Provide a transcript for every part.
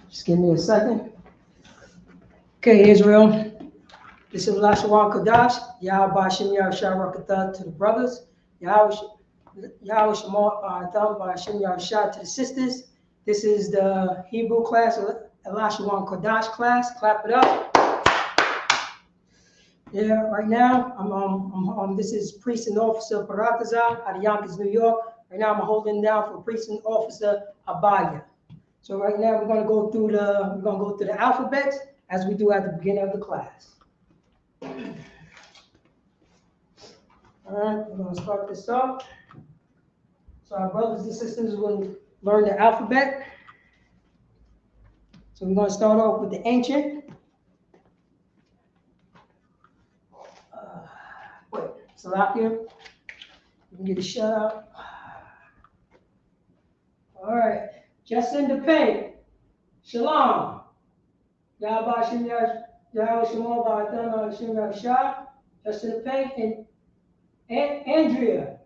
Just give me a second. Okay, Israel. This is Lashawan Qadash. Yahweh Bashim Yahushua to the brothers. Yahweh Shemar Bashim Yahushua to the sisters. This is the Hebrew class, Lashawan Qadash class. Clap it up. Yeah, right now, this is Priest and Officer Paratazar out of Yonkers, New York. Right now, I'm holding down for Priest and Officer Abaya. So right now, we're gonna go through the alphabet as we do at the beginning of the class. All right, we're gonna start this off. So our brothers and sisters will learn the alphabet. So we're gonna start off with the ancient. Wait, Salakia, you can get a shout out. All right, just in the paint. Shalom. Yahweh Shem Yahweh Shemar Ba'atan Shem Yahushua. Just in the paint. And Andrea.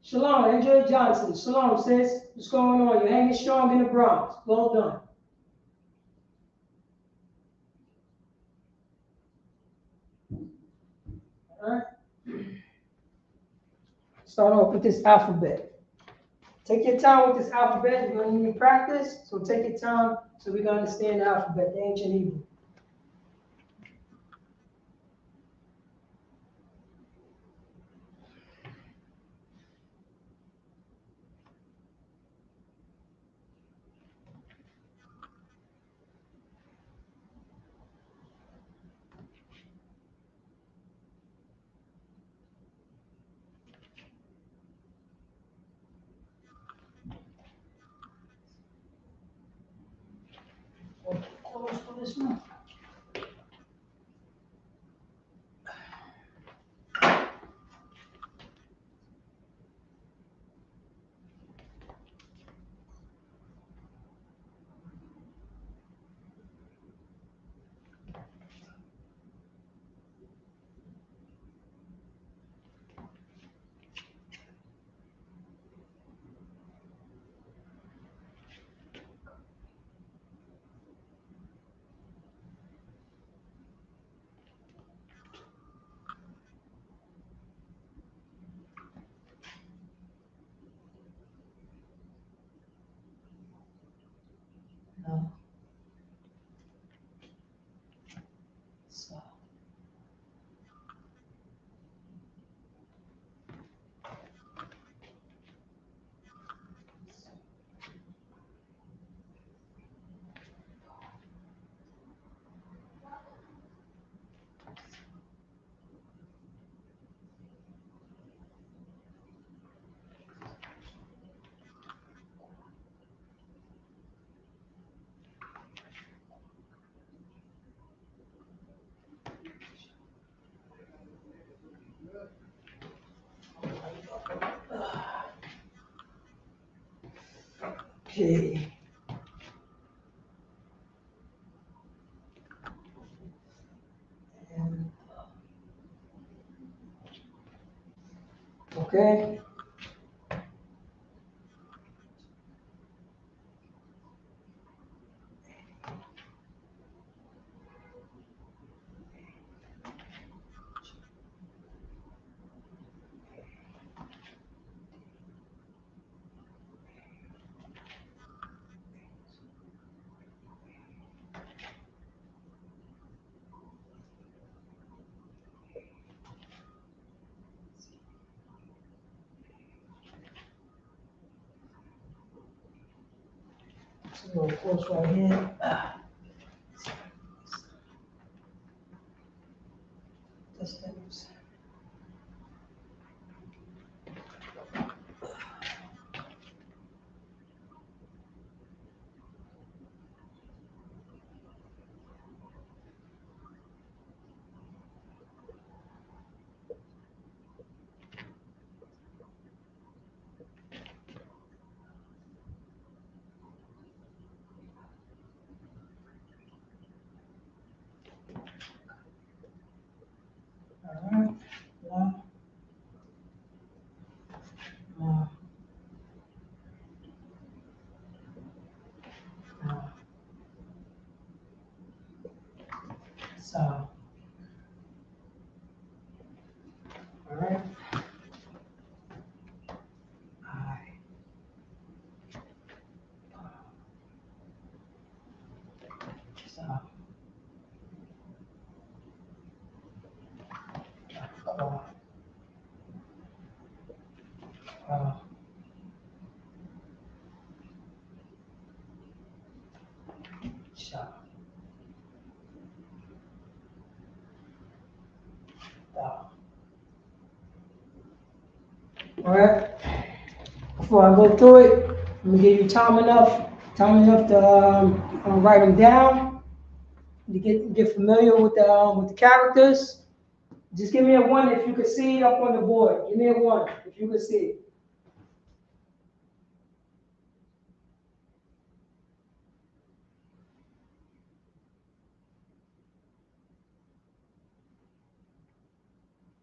Shalom, Andrea Johnson. Shalom, sis. What's going on? You're hanging strong in the Bronx. Well done. All right. Start off with this alphabet. Take your time with this alphabet. You're going to need practice, so take your time so we can understand the alphabet, the ancient Hebrew. For this one. No. So. Okay. Okay. So of course right here. Distance. All right. So, all right. So, so, all right. Before I go through it, I'm gonna give you time enough to write them down, to get familiar with the characters. Just give me a one if you can see it up on the board. Give me a one if you can see it.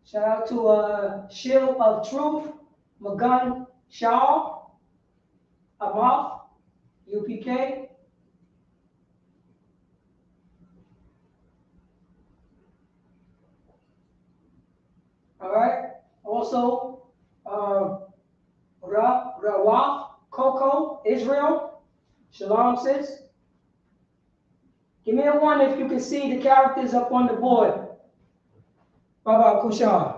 Shout out to Shield of Truth, Magun Shaw, Amath, UPK. All right. Also, Rawaf, Coco, Israel. Shalom, sis. Give me a one if you can see the characters up on the board. Baba Kushar.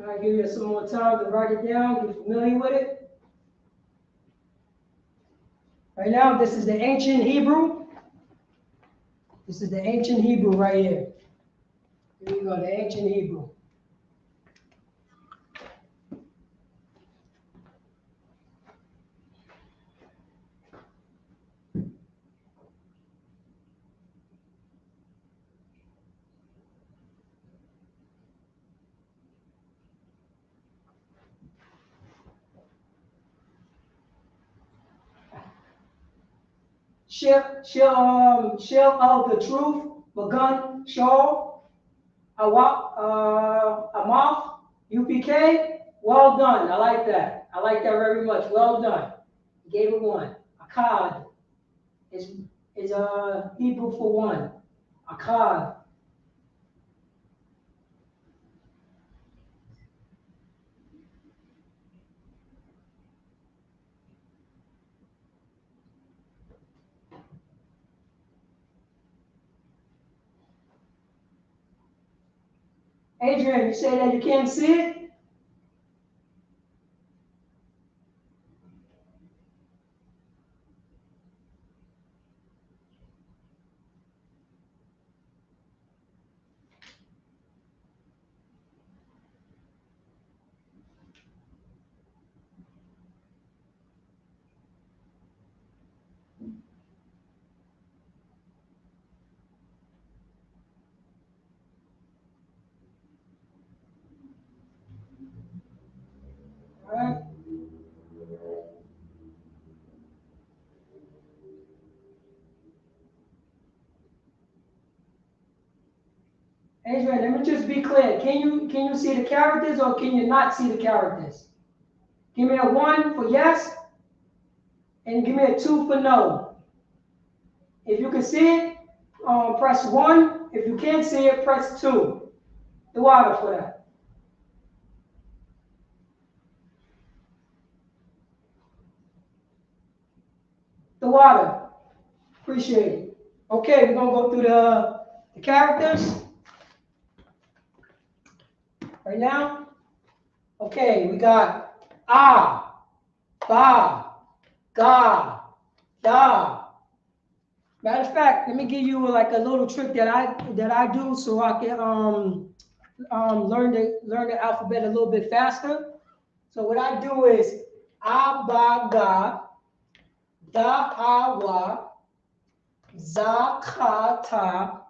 I'll give you some more time to write it down, get familiar with it. Right now, this is the ancient Hebrew. This is the ancient Hebrew right here. Here you go, the ancient Hebrew. Shell of the Truth, Magun, Shaw, Amath, UPK. Well done. I like that. I like that very much. Well done. Gave it one. Akkad is Hebrew for one. Akkad. Adrian, you say that you can't see it? All right. Adrian, let me just be clear. Can you see the characters or can you not see the characters? Give me a one for yes, and give me a two for no. If you can see it, press one. If you can't see it, press two. The water for that. The water. Appreciate it. Okay, we're gonna go through the characters right now. Okay, we got ba, ga, da. Matter of fact, let me give you like a little trick that I do so I can learn the alphabet a little bit faster. So what I do is ba, ga, da, ha, wa, za, ka, ta,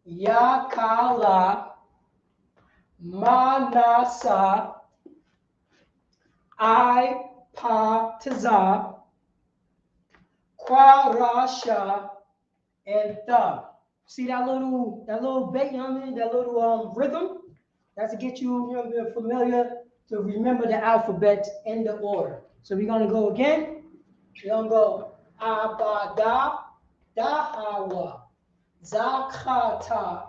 ya, ka, la, ma, na, sa, I, pa, ta, za, qua, ra, sha, and the. See that little bait, you know what I mean? That little rhythm? That's to get you familiar to remember the alphabet in the order. So we're gonna go again. You're going to go Abada, Dahawa, Zakata,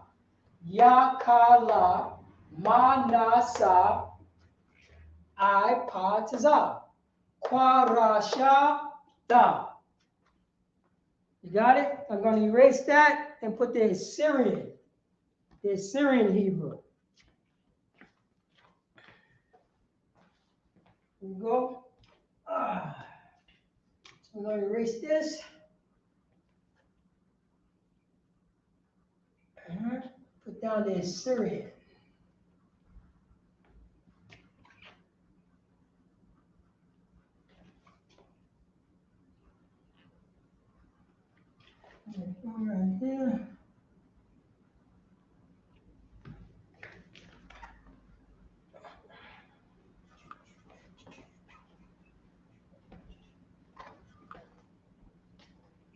Yakala, Manasa, Ipataza, Kwarasha, Da. You got it? I'm going to erase that and put the Assyrian Hebrew. Here we go. So I'm going to erase this. Put down the Assyrian. Right here.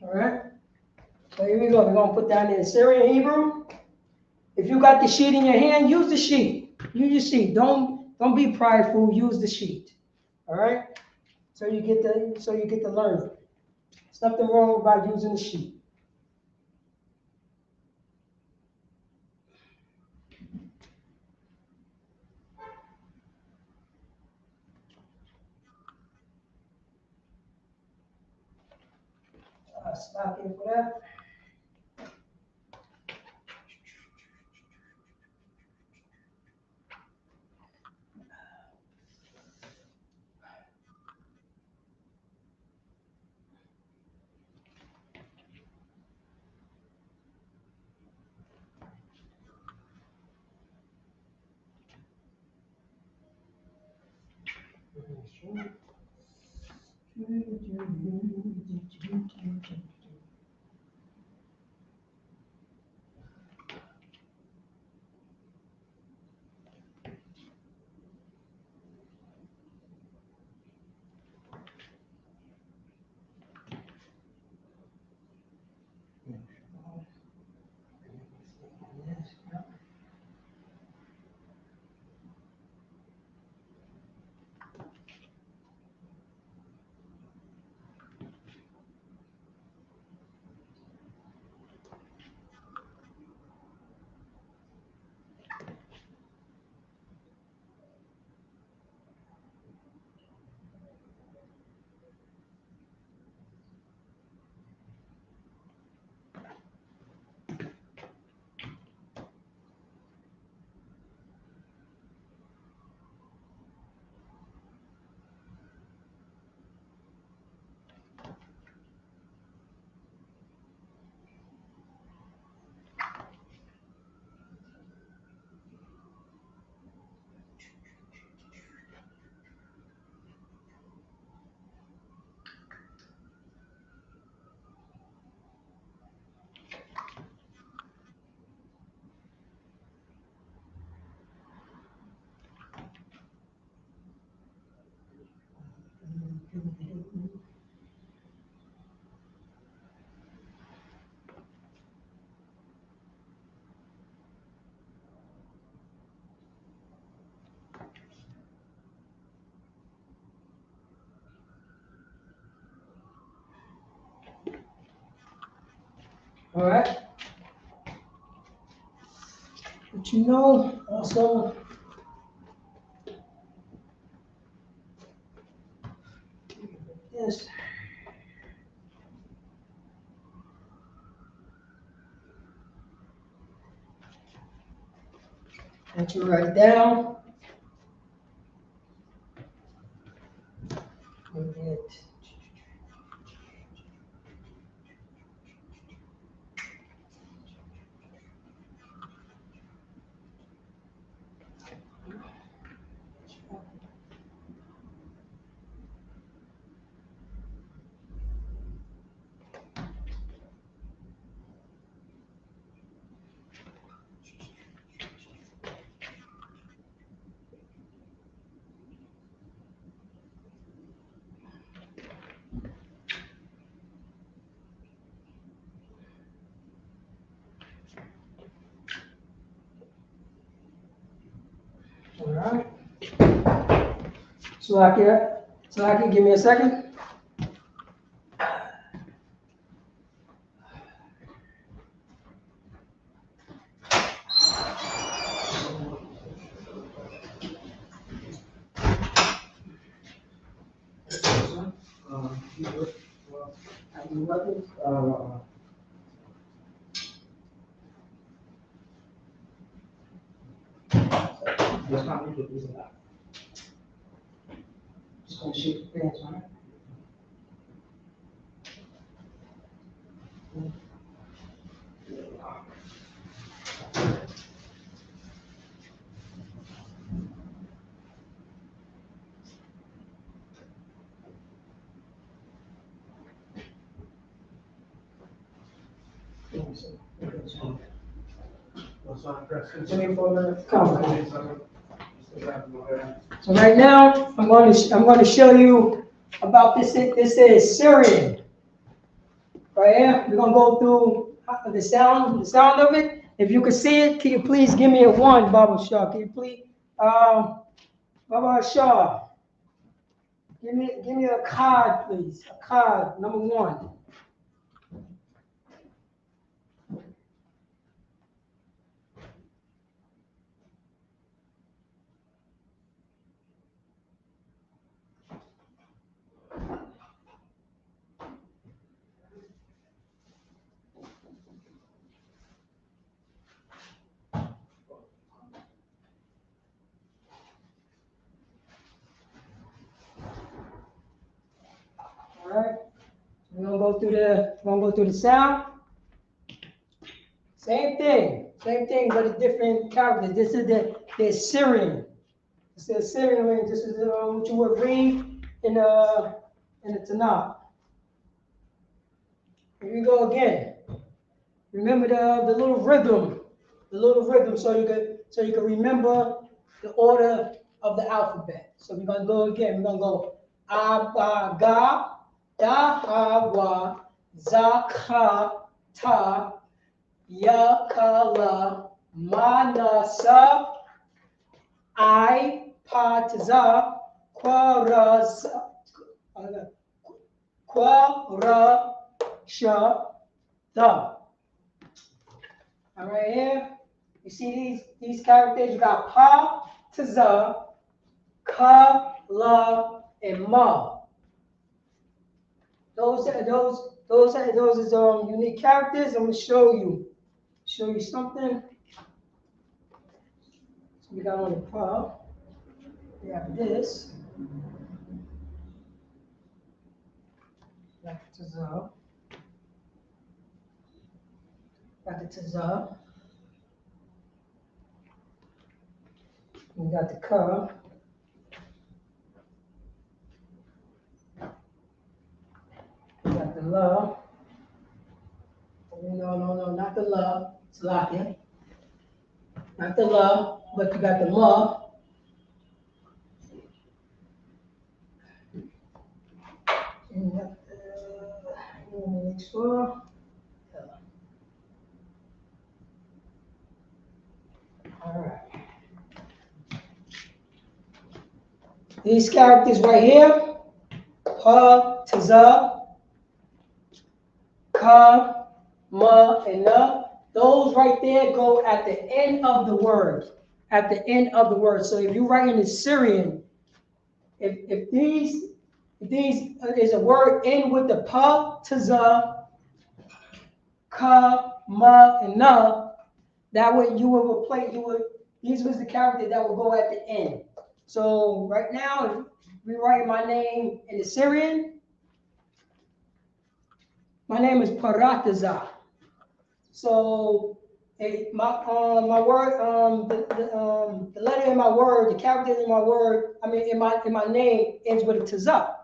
All right. So here we go. We're going to put down the Assyrian Hebrew. If you got the sheet in your hand, use the sheet. Use your sheet. Don't be prideful. Use the sheet. All right. So you get to learn it. There's nothing wrong about using the sheet. Stop here for that. All right. But you know, also, this. That you write down. All right. So I can give me a second. Have you weapons? Just gonna shoot the fence, right? So right now, I'm going to show you about this. This is Syrian. Right here, we're going to go through the sound of it. If you can see it, can you please give me a 1, Baba Shah? Can you please, Baba Shah? Give me a card, please. A card, number 1. All right. We're gonna go through the sound. Same thing, but a different character. This is the Syrian. This is Syrian. This is what you would read in the Tanakh. Here we go again. Remember the little rhythm, so you can remember the order of the alphabet. So we're gonna go again. We're gonna go Abaga, Dahawa, Zaka, Ta, Yakala, Manasa, I, Patza, Quarasa, Quarasha, Da. All right, here, you see these characters? You got Pa, Taza, Ka, La, and Ma. Those is unique characters. I'm gonna show you something. So we got on the Pa. We have this. Got the Taza. Got the Taza. We got the Ka. We got the La. No, not the La. It's Lakia. Not the La, but you got the Ma. And you got the next one. All right. These characters right here, Pa, Taza, Ka, Ma, and Na, those right there go at the end of the word. At the end of the word. So if you write in the Syrian, if these is a word end with the Pa, Taza, Ka, Ma, and Na, that way you would replace, these was the character that would go at the end. So right now, if we write my name in the Syrian, my name is Parataza. So my word, the letter in my word, the character in my word, in my name ends with a Taza.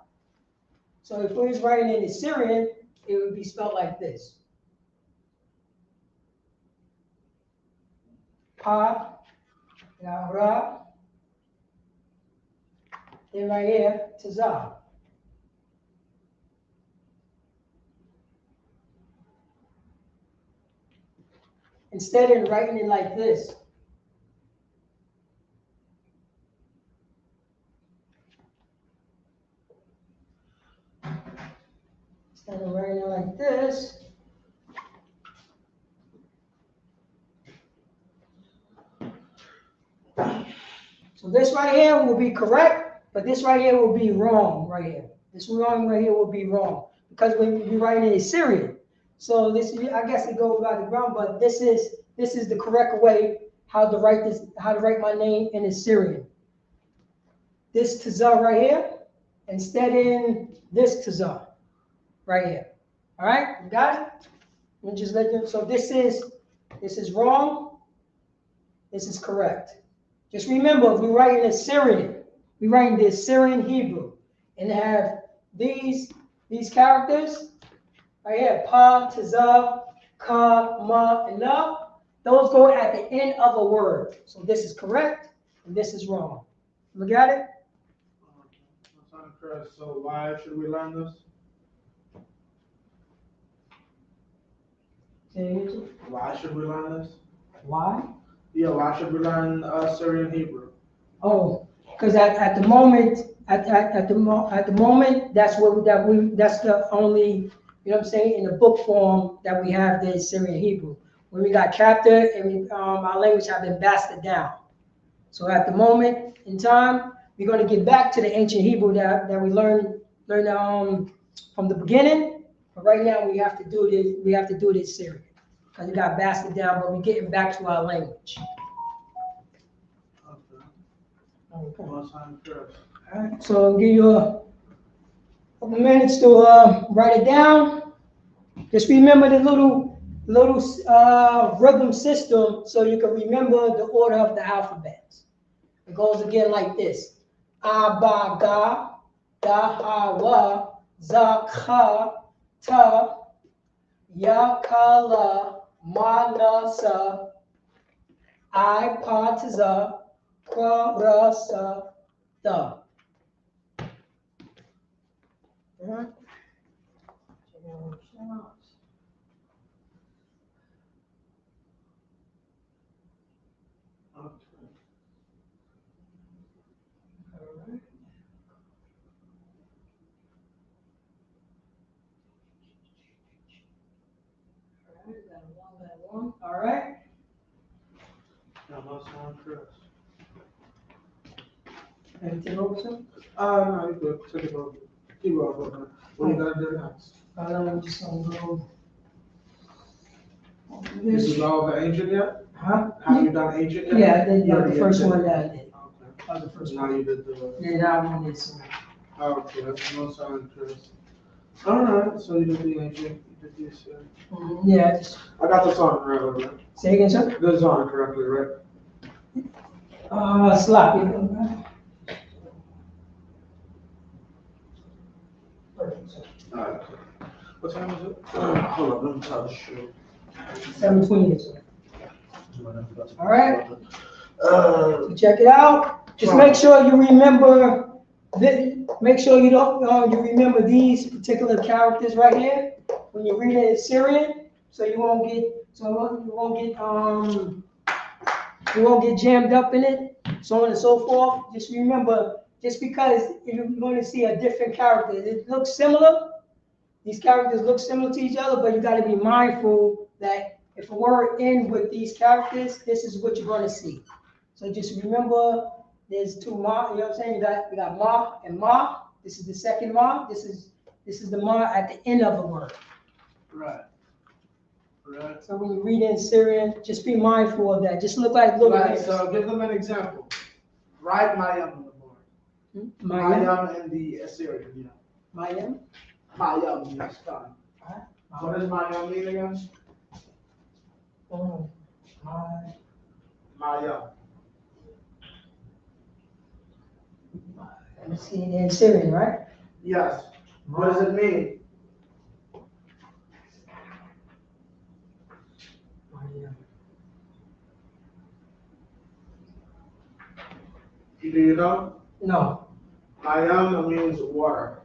So if we was writing in the Syrian, it would be spelled like this. Pa, Ra, then right here, Taza. Instead of writing it like this. Instead of writing it like this. So this right here will be correct, but this right here will be wrong right here. This wrong right here will be wrong because when we write in Assyrian. So this, I guess it goes by the ground, but this is the correct way how to write this, how to write my name in Assyrian. This Tazah right here, instead in this Tazah right here. All right, you got it? Let me just let you. So this is wrong. This is correct. Just remember, if we write in Assyrian, we write in the Assyrian Hebrew, and have these characters right here, pa, tazah, ka, ma, and la. Those go at the end of a word. So this is correct, and this is wrong. Look at it. So why should we learn this? Why should we learn this? Why? Yeah, why should we learn Syrian Hebrew? Oh, because at the moment, at the moment, that's the only, you know what I'm saying, in the book form that we have the Syrian Hebrew. When we got captured and our language have been bastard down. So at the moment in time, we're going to get back to the ancient Hebrew that we learned from the beginning. But right now we have to do this. We have to do this Syrian because it got bastard down. But we're getting back to our language. Okay. All right. So I'll give you a couple minutes to write it down. Just remember the little rhythm system so you can remember the order of the alphabets. It goes again like this. A, ba, ga, da, ha, wa, za, kha, ta, ya, ka, la, ma, na, sa, I, pa, ta, za, kwa, ra, sa, da. All right. Anything over, sir? No, you good. Take it over. Keep over. What you gotta do next? I'm just gonna go. You resolve the ancient yet? Huh? Have you done ancient yet? Yeah, I did. Yeah, The first did. one that I did. Okay. That was the first Now one. you did the. Yeah, now I'm on this one. Okay, that's no sign, Chris. All right, so you did the ancient. You did this. Yeah, just I got the song right. say again, sir. The song correctly, right? Slap. Yeah. Perfect, sir. All right. What time is it? Hold on, let me tell the show. 7:20, sir. All right. So check it out. Just make sure you remember. Make sure you don't. You remember these particular characters right here when you read it in Syrian, so you won't get. You won't get jammed up in it, so on and so forth. Just remember, just because you're going to see a different character, it looks similar. These characters look similar to each other, but you got to be mindful that if a word ends with these characters, this is what you're going to see. So just remember, there's two ma. You know what I'm saying? We got ma and ma. This is the second ma. This is the ma at the end of the word. Right. Right. So when you read in Syrian, just be mindful of that. Just look like little hairs. So give them an example. Write Mayam on the board. Mayam in the Assyrian, yeah. Mayam? Mayam, yes, done. What does Mayam mean again? Oh, Mayam. let's see it in Syrian, right? Yes. What does it mean? Do you know? No. Mayam means water.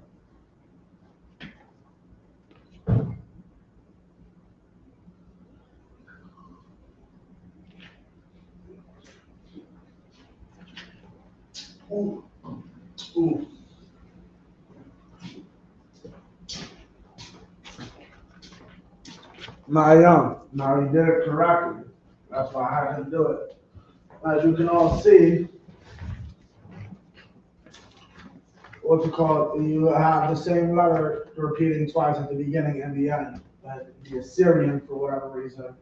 Ooh. Ooh. Mayam. Now you did it correctly. That's why I had to do it. As you can all see, what's it called? You have the same letter repeating twice at the beginning and the end. But the Assyrian, for whatever reason,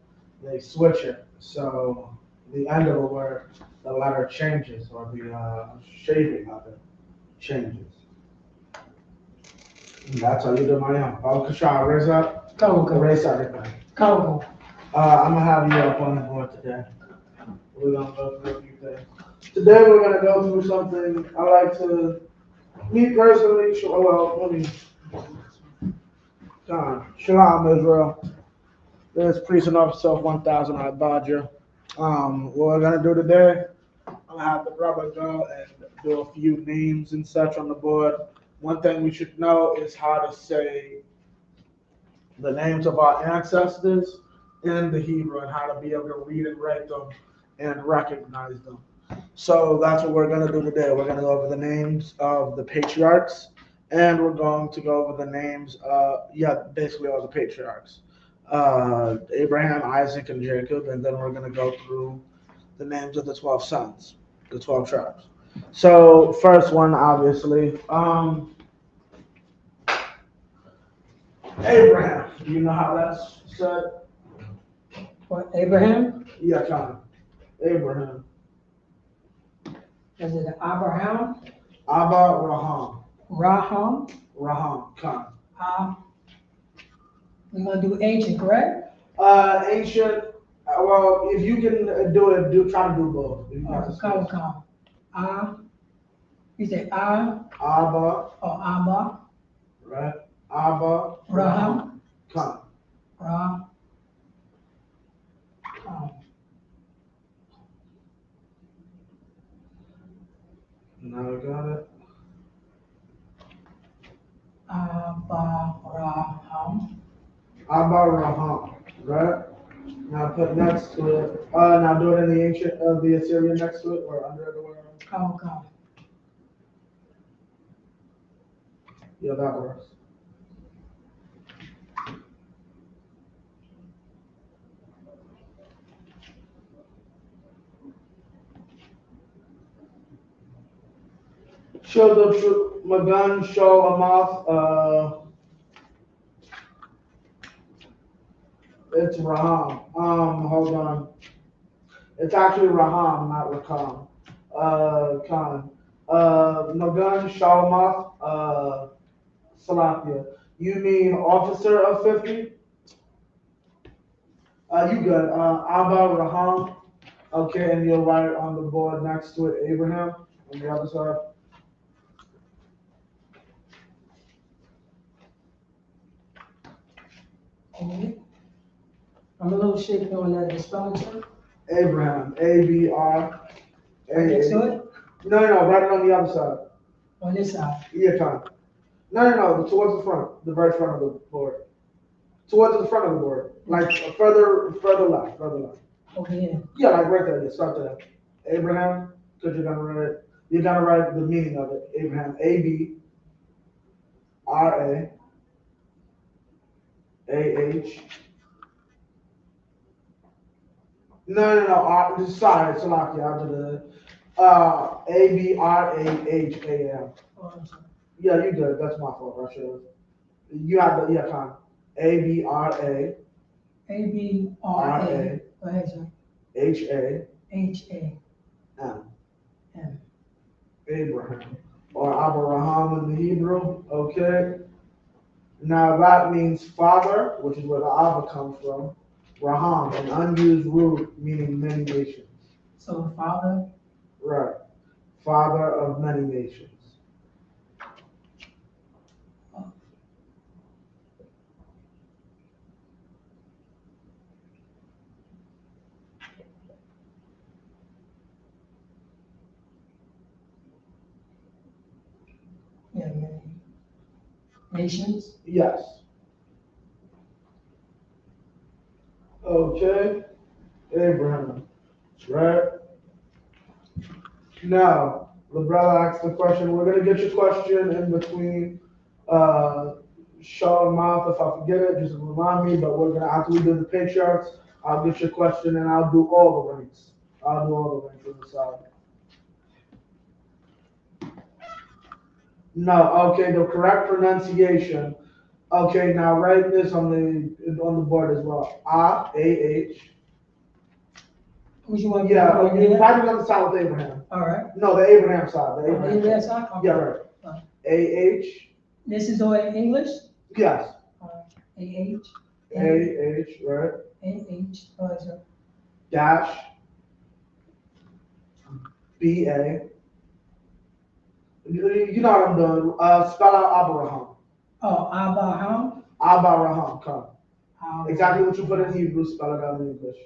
they switch it. So the end of a word, the letter changes, or the shaping of it changes. And that's how you do my own. Kasha, raise up. Go. Erase everything. Go. I'm gonna have you up on the board today. We're gonna go through a few things. Today we're gonna go through something I like to, me personally, Shalom Israel. There's priest and officer of 1000 at Badger. What we're gonna do today, I'm gonna have the brother go and do a few names and such on the board. One thing we should know is how to say the names of our ancestors in the Hebrew and how to be able to read and write them and recognize them. So that's what we're going to do today. We're going to go over the names of the patriarchs, and we're going to go over the names, basically all the patriarchs. Abraham, Isaac, and Jacob, and then we're going to go through the names of the 12 sons, the 12 tribes. So first one, obviously, Abraham. Do you know how that's said? What, Abraham? Yeah, John. Abraham. Is it Abraham? Abba Raham. Raham? Raham. Khan. We're gonna do ancient, correct? Ancient. Well, if you can do it, try to do both. Come. You say Abba. or Abba? Right. Abba. Raham. Khan. Raham. Now we got it. Abba Raham. Abba Raham. Right. Now put next to it. Now do it in the ancient of the Assyrian next to it or under the word. Come. Yeah, that works. Show the Magan show Amath. It's Raham. Hold on. It's actually Raham, not Rakam. Khan. Magan Shalamath, Salakia. You mean officer of 50? You good. Abba Raham. Okay, and you'll write on the board next to it Abraham on the other side. I'm a little shaky on that spelling check. Abraham, A-B-R. Next to it? No, write it on the other side. On this side? Yeah, Tom. No, towards the front, the very front of the board. Towards the front of the board, like further left. Over here. Yeah, like right there, start there. Abraham, because you're gonna write the meaning of it. Abraham, A-B-R-A-A-H. No, sorry, Salaki, I'll do the A-B-R-A-H-A-M. Oh, I'm sorry. Yeah, you good. That's my fault. I should have. You have the Con. A-B-R-A. A-B-R-A. Go ahead, sir. H-A. H-A. M. M. Abraham. Or Abraham in the Hebrew. Okay. Now that means father, which is where the Abba comes from. Raham, an unused root meaning many nations. So father? Right. Father of many nations. Yeah, many nations? Yes. Okay. Abraham. Right? Now, the brother asked the question. We're going to get your question in between show and mouth. If I forget it, just remind me. But we're going to, after we do the patriarchs, I'll get your question and I'll do all the ranks. I'll do all the ranks on the side. No, okay, the correct pronunciation. Okay, now write this on the board as well. A-H. Which one? Yeah, Over you here? might be on the side with Abraham. All right. No, the Abraham side. The Abraham Abraham side. side? Okay. Yeah, right. Uh, A-H. This is all in English? Yes. A-H. A-H, right? A-H. Sir. Dash. B-A. You know what I'm doing. Spell out Abraham. Oh, Abraham? Abraham, come. Exactly what you put in Hebrew, spell it out in English.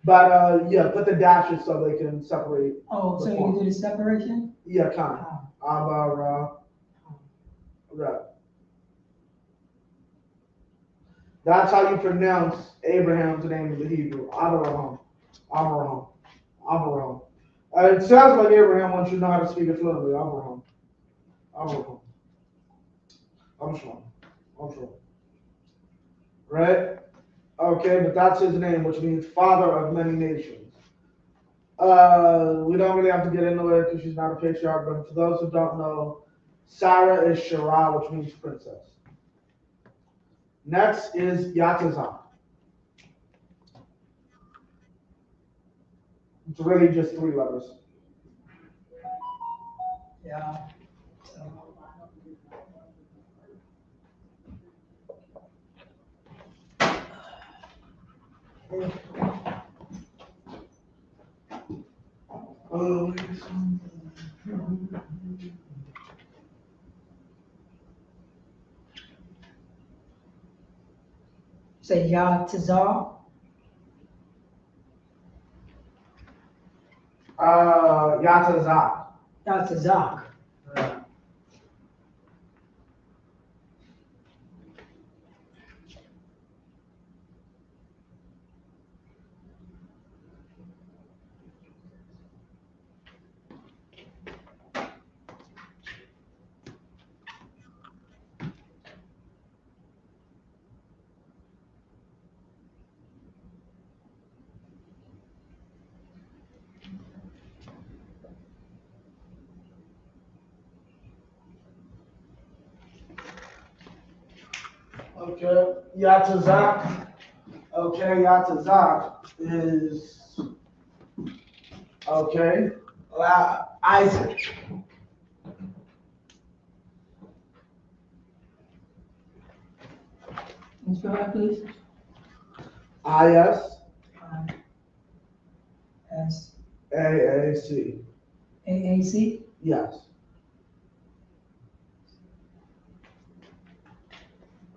But yeah, put the dashes so they can separate. Oh, so you can do the separation? Yeah, kind. Abraham. Right. That's how you pronounce Abraham's name in the Hebrew. Abraham. Abraham. Abraham. It sounds like Abraham once you know how to speak it fluently. Abraham. Abraham. Abraham. Abraham. Right? Okay, but that's his name, which means father of many nations. We don't really have to get into it because she's not a patriarch, but for those who don't know, Sarah is Shara, which means princess. Next is Yatazah. It's really just 3 letters. Yeah. Oh, Say Yatazar. Yatazah. Yatazak. Okay, Yatazak. Okay, Yatazak is okay. Isaac. Can you spell that, please? I-S. S. A-A-C. A-A-C? Yes.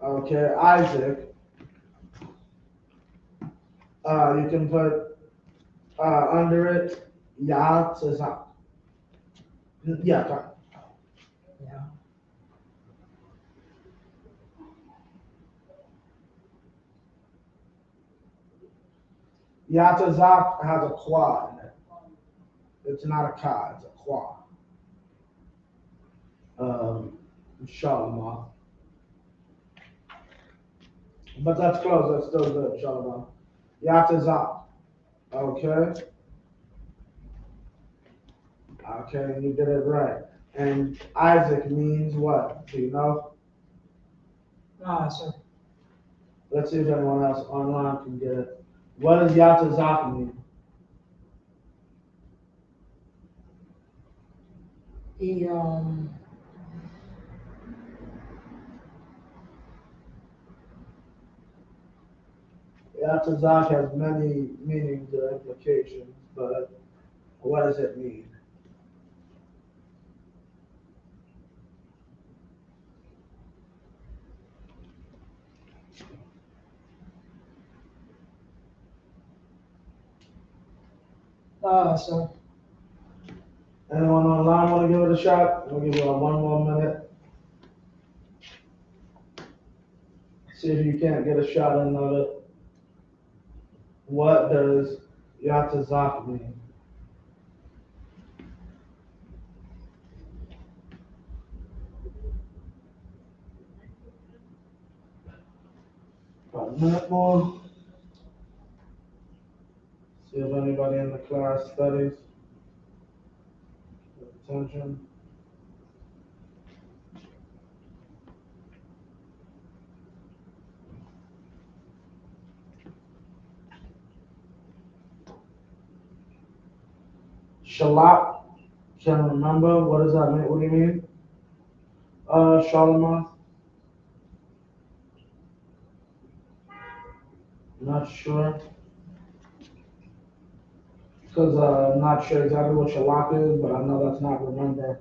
Okay, Isaac. You can put under it Yatazak. Yeah, fine. Yeah. Yatazak has a qua in it. It's not a ka, it's a qua. Shalom. But that's close, that's still good, Shalom. Yatazak. Okay. Okay, you did it right. And Isaac means what? Do you know? Sir. Let's see if anyone else online can get it. What does Yatazak mean? He, Yatazak has many meanings or implications, but what does it mean? Sir. Anyone online want to give it a shot? We'll give you one more minute. See if you can't get a shot in of it. What does Yatazak mean? About a minute more. See if anybody in the class studies. Pay attention. Shalak, can't remember. What does that mean? What do you mean? Shalamoth? Not sure. Because I'm not sure exactly what Shalak is, but I know that's not remember.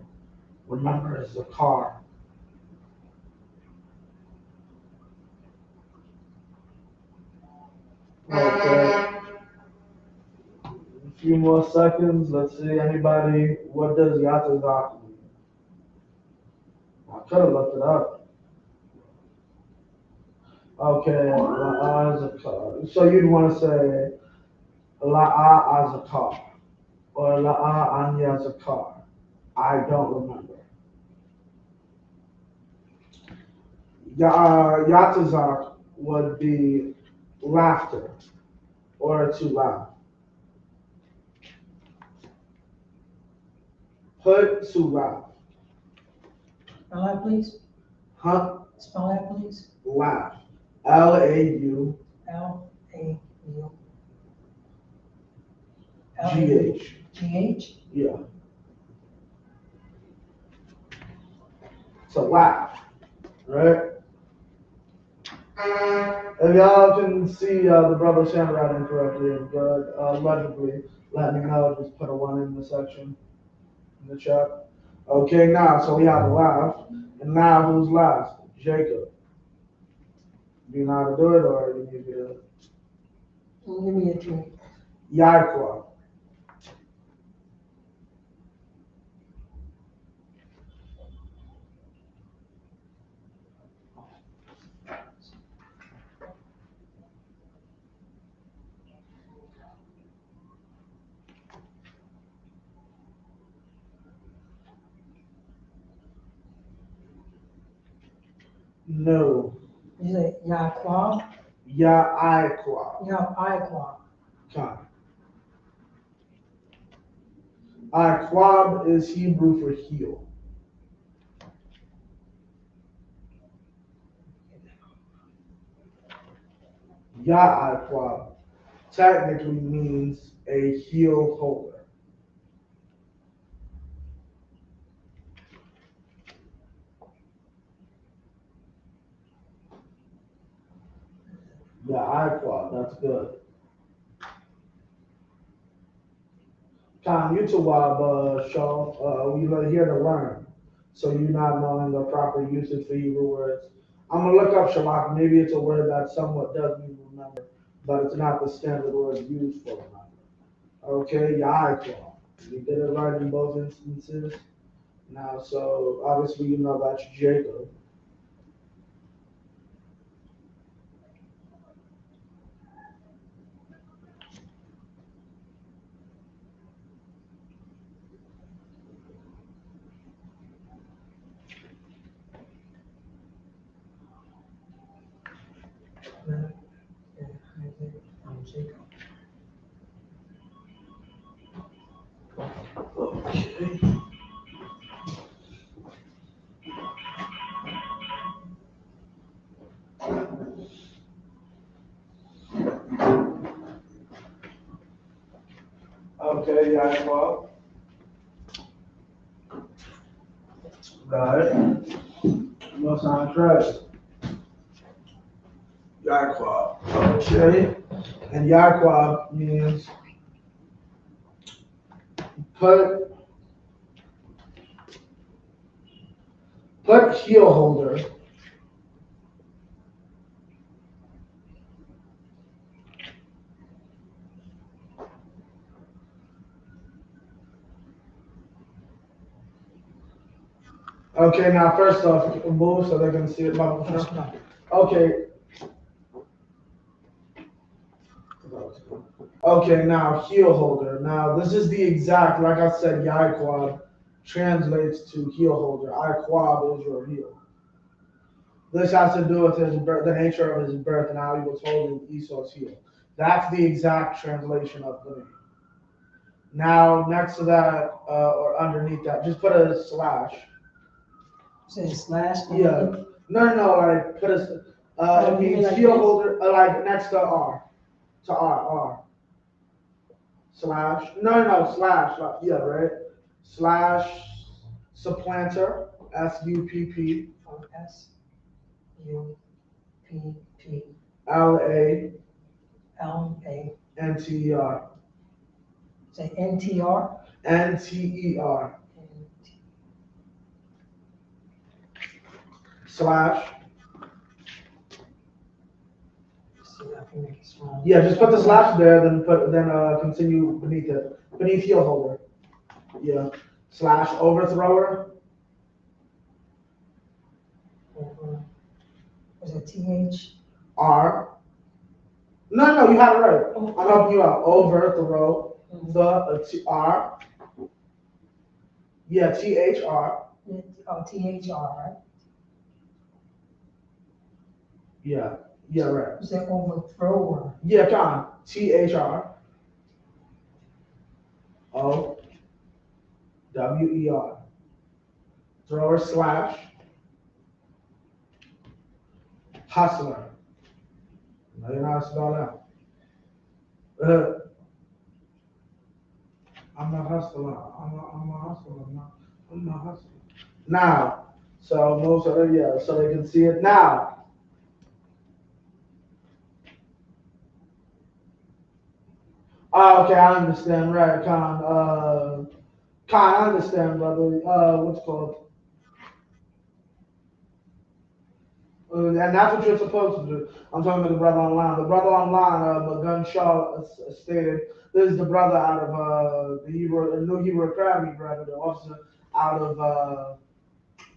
Remember is the car. Okay. A few more seconds. Let's see. Anybody? What does Yatazak mean? I could have looked it up. Okay. La'a is a car. So you'd want to say La'a as a car or La'a Anya as a car. I don't remember. Yatazak would be laughter or to laugh. Put to laugh. Spell that, please. Huh? Spell that, please. Laugh. Lau. L-A-U. G-H. G-H? Yeah. To laugh. Right? If y'all can see the brother's handwriting correctly, good, legibly, let me know. Just put a 1 in the section, in the chat. Okay, now, so we have a laugh. And now who's last? Jacob. Do you know how to do it, or you need me to? Give me a drink. Yaakov. No. You say Yaquab? Yaakov. Yaquab. Come. Quab is Hebrew for heel. Quab technically means a heel holder. Quab, that's good. Tom, you to Wab, Shaw, we're here to learn. So you not knowing the proper usage for Hebrew words. I'm gonna look up Shalak. Maybe it's a word that somewhat does mean remember, but it's not the standard word used for remember. Okay, Yaakov. You did it right in both instances. Now, so obviously you know that's Jacob. Jacob. Okay. Okay, Yaakov. Got it. No sound correct. Yaakov. Okay. And Yaakov means put heel holder. Okay, now first off, move so they can see it. Okay. Okay, now heel holder. Now this is the exact, like I said, Yaquab translates to heel holder. Iquab is your heel. This has to do with his birth, the nature of his birth, and how he was holding Esau's heel. That's the exact translation of the name. Now, next to that, or underneath that, just put a slash. Say slash? Yeah. No, like put a, it means like heel this? holder, like next to R. To R. slash, no, slash, yeah, right? Slash supplanter, SUPP, SUPP LANTER. LA. Say NTR. NTER. Slash. See if I can make it small. Yeah, just put the slash there, then continue beneath it, beneath heel holder. Yeah. Slash overthrower. Was it TH? R. No, you had it right. I'm helping you out. Overthrow. R. Yeah, THR. Oh, THR, right? Yeah, right. You said overthrower. Yeah, come on. THR. OWER. Thrower slash. Hustler. No, you're not spelled out. I'm a hustler. I'm a hustler. I'm a hustler. Now, so most of it, yeah, so they can see it now. Oh, okay, I understand. Right, Con, I understand, brother. What's it called? And that's what you're supposed to do. I'm talking to the brother online. The brother online, Magun Shaw stated, this is the brother out of the New Hebrew Academy, brother, the officer out of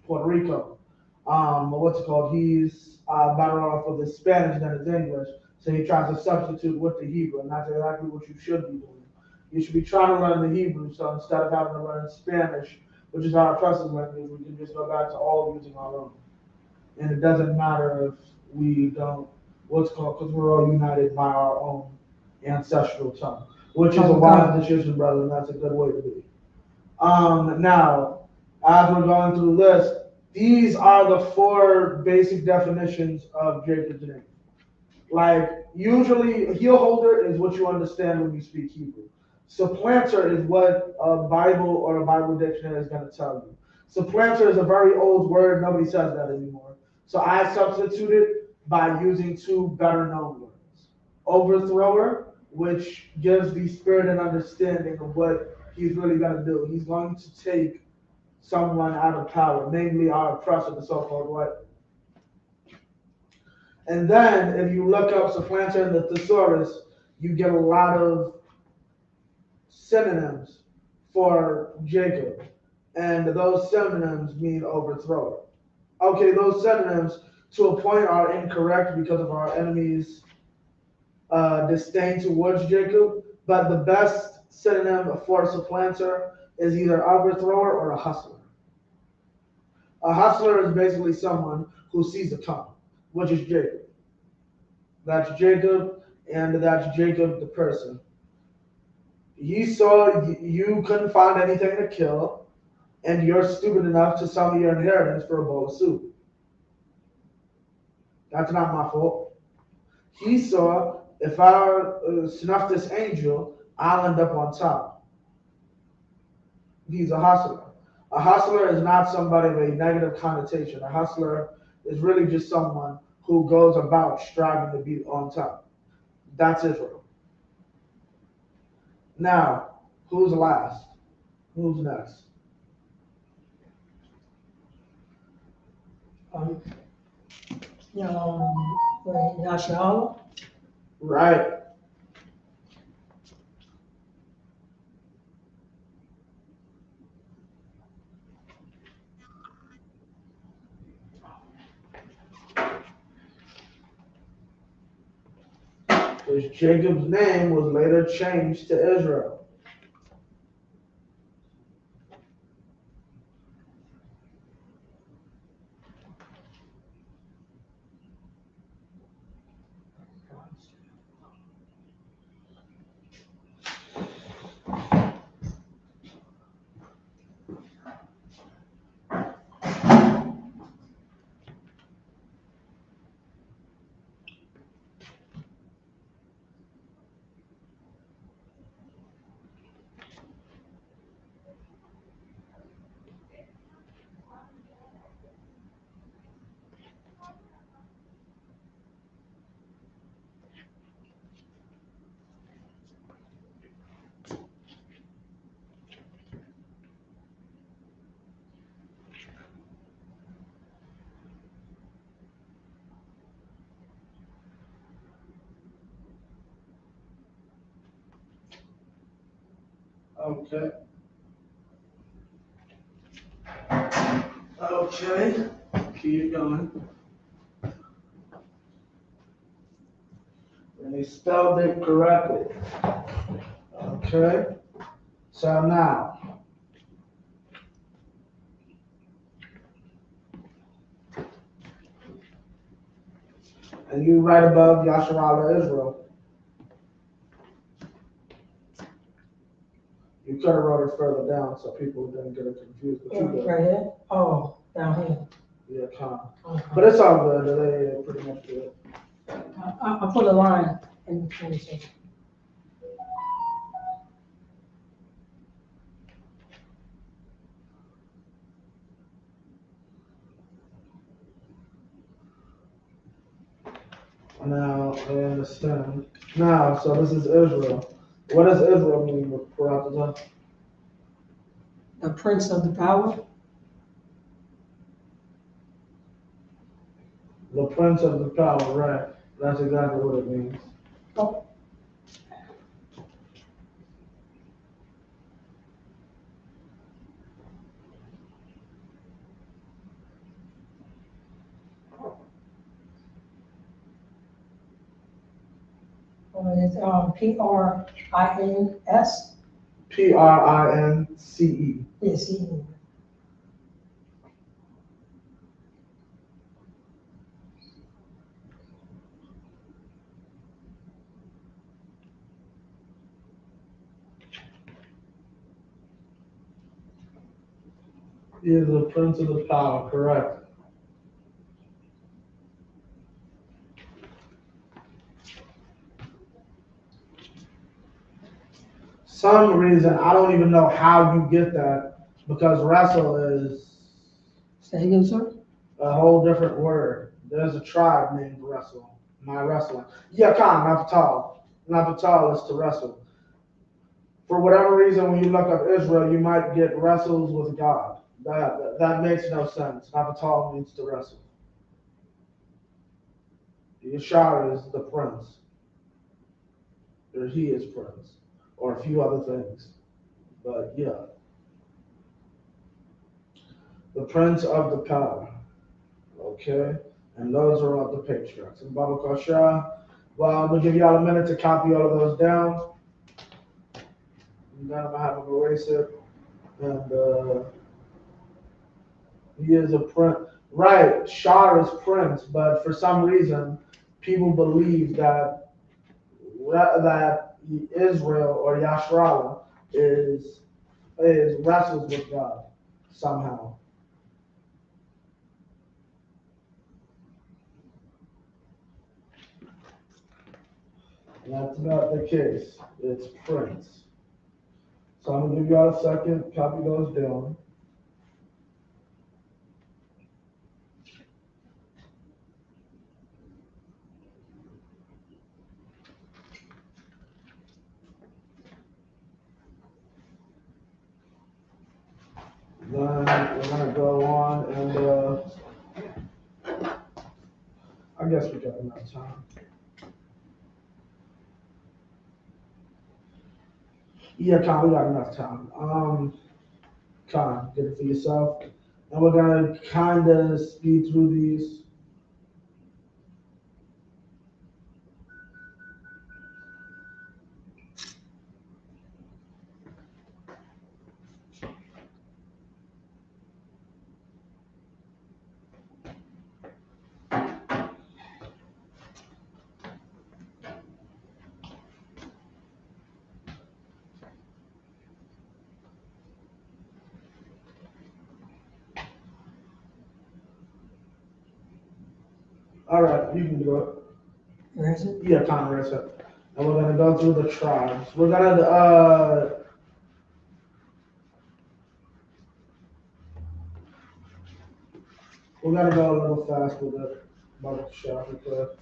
Puerto Rico. What's it called? He's better off with his Spanish than his English, so he tries to substitute with the Hebrew, and that's exactly what you should be doing. You should be trying to learn the Hebrew, so instead of having to learn Spanish, which is our oppressive language, we can just go back to all using our own. And it doesn't matter if we don't, what's called, because we're all united by our own ancestral tongue, which is a wise decision, brother, and that's a good way to be. Now, as we're going through this, these are the 4 basic definitions of Jacob's name. Like, usually, heel holder is what you understand when you speak Hebrew. Supplanter is what a Bible or a Bible dictionary is going to tell you. Supplanter is a very old word. Nobody says that anymore. So I substituted by using 2 better known words. Overthrower, which gives the spirit and understanding of what he's really going to do. He's going to take someone out of power, namely our oppressor, the so-called white. And then if you look up supplanter in the thesaurus, you get a lot of synonyms for Jacob. And those synonyms mean overthrower. Okay, those synonyms to a point are incorrect because of our enemies' disdain towards Jacob, but the best synonym for a supplanter is either overthrower or a hustler. A hustler is basically someone who sees a come, which is Jacob. That's Jacob, and that's Jacob the person. He saw you couldn't find anything to kill, and you're stupid enough to sell me your inheritance for a bowl of soup. That's not my fault. He saw, if I snuff this angel, I'll end up on top. He's a hustler. A hustler is not somebody with a negative connotation. A hustler is really just someone who goes about striving to be on top. That's Israel. Now, who's last? Who's next? Lashawan. Right. Because Jacob's name was later changed to Israel. Okay. Okay. Keep going. And he spelled it correctly. Okay. So now, and you right above Yasharala Israel. You could have wrote it further down so people didn't get it confused. But you did. Right here? Oh, down here. Yeah, kind of. Okay. But it's all good. They pretty much good. I put a line in between. So. Now, I understand. Now, so this is Israel. What does Israel mean with Paratha? The prince of the power. The prince of the power, right. That's exactly what it means. Oh. It's P-R-I-N-S. Prince. Yes, he. He is the prince of the power, correct. Some reason, I don't even know how you get that, because wrestle is Say again, sir? a whole different word. There's a tribe named wrestle. My wrestling. Yeah, Napatal. Napatal is to wrestle. For whatever reason, when you look up Israel, you might get wrestles with God. That makes no sense. Napatal means to wrestle. Yeshua is the prince. Or he is prince. Or a few other things. But yeah. The prince of the power. Okay? And those are all the patriarchs. And Baba Kasha, well, I'm going to give y'all a minute to copy all of those down. And then I'm going to have them erase it. And he is a prince. Right, Shah is prince, but for some reason, people believe that Israel or Yashrala is wrestles with God somehow. And that's not the case. It's prince. So I'm gonna give y'all a second, copy those down. Then we're gonna go on and I guess we got enough time. Yeah, Con, we got enough time. Con, get it for yourself. And we're gonna kind of speed through these. All right, you can do it. Where is it? Yeah, Con, raise it. And we're gonna go through the tribes. We're gonna go a little fast with it. About the shot with that.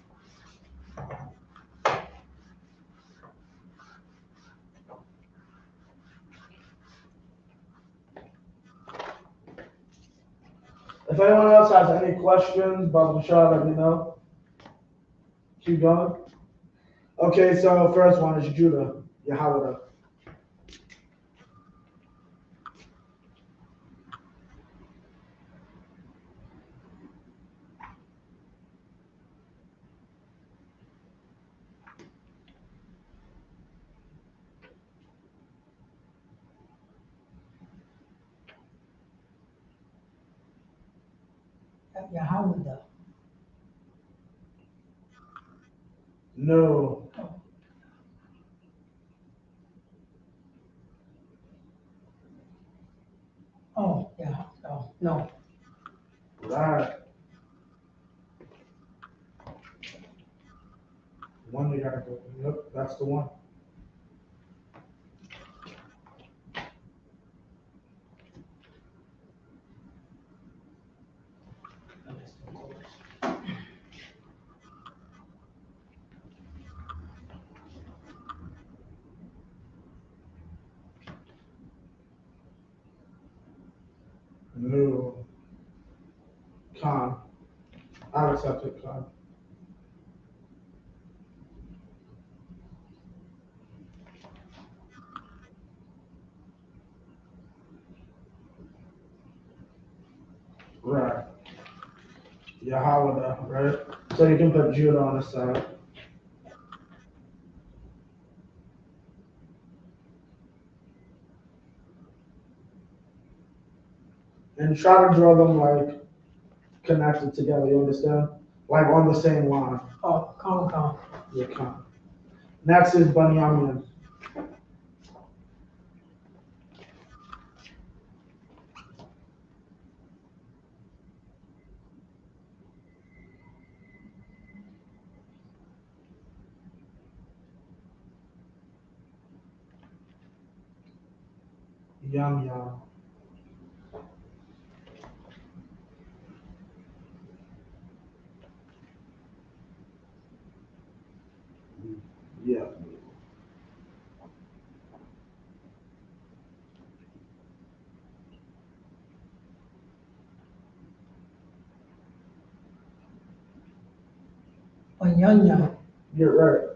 If anyone else has any questions about the shot, let me know. Keep going. Okay, so first one is Judah, Yahweh. Yahweh. No. Oh, yeah, oh, no. Right. One you gotta go. Yep, that's the one. No. Con. I'll accept it, con. Right. Yahweh, right? So you can put Judah on the side. And try to draw them like connected together, you understand? Like on the same line. Oh, con. Yeah, con. Next is Bunyamin. Yam. Yeah. Onyanya. You're right.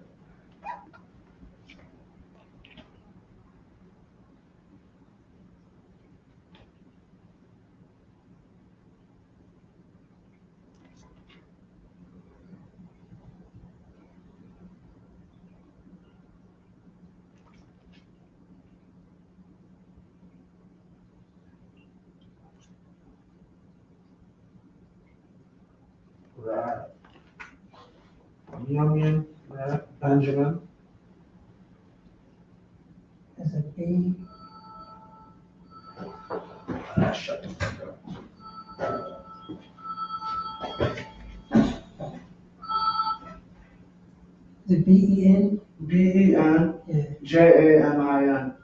Right. Bunyamin, right? Benjamin. Is it B? Shut the fuck up. Is it B-E-N? Ben Yeah. Jamin.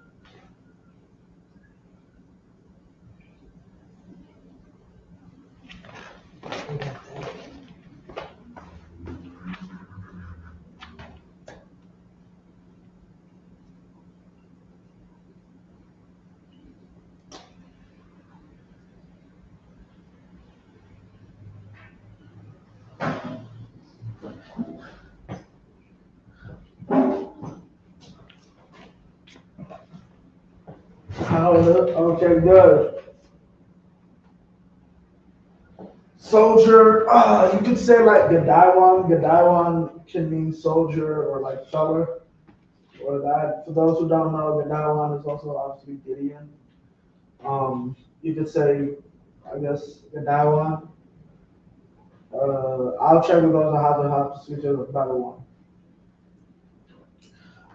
We got that. Okay, good. Soldier, you could say like Gadiwan. Gadiwan can mean soldier or like feller. Or that. For those who don't know, Gadiwan is also obviously Gideon. You could say, I guess, Gadiwan. I'll check with those on how to switch to a better one.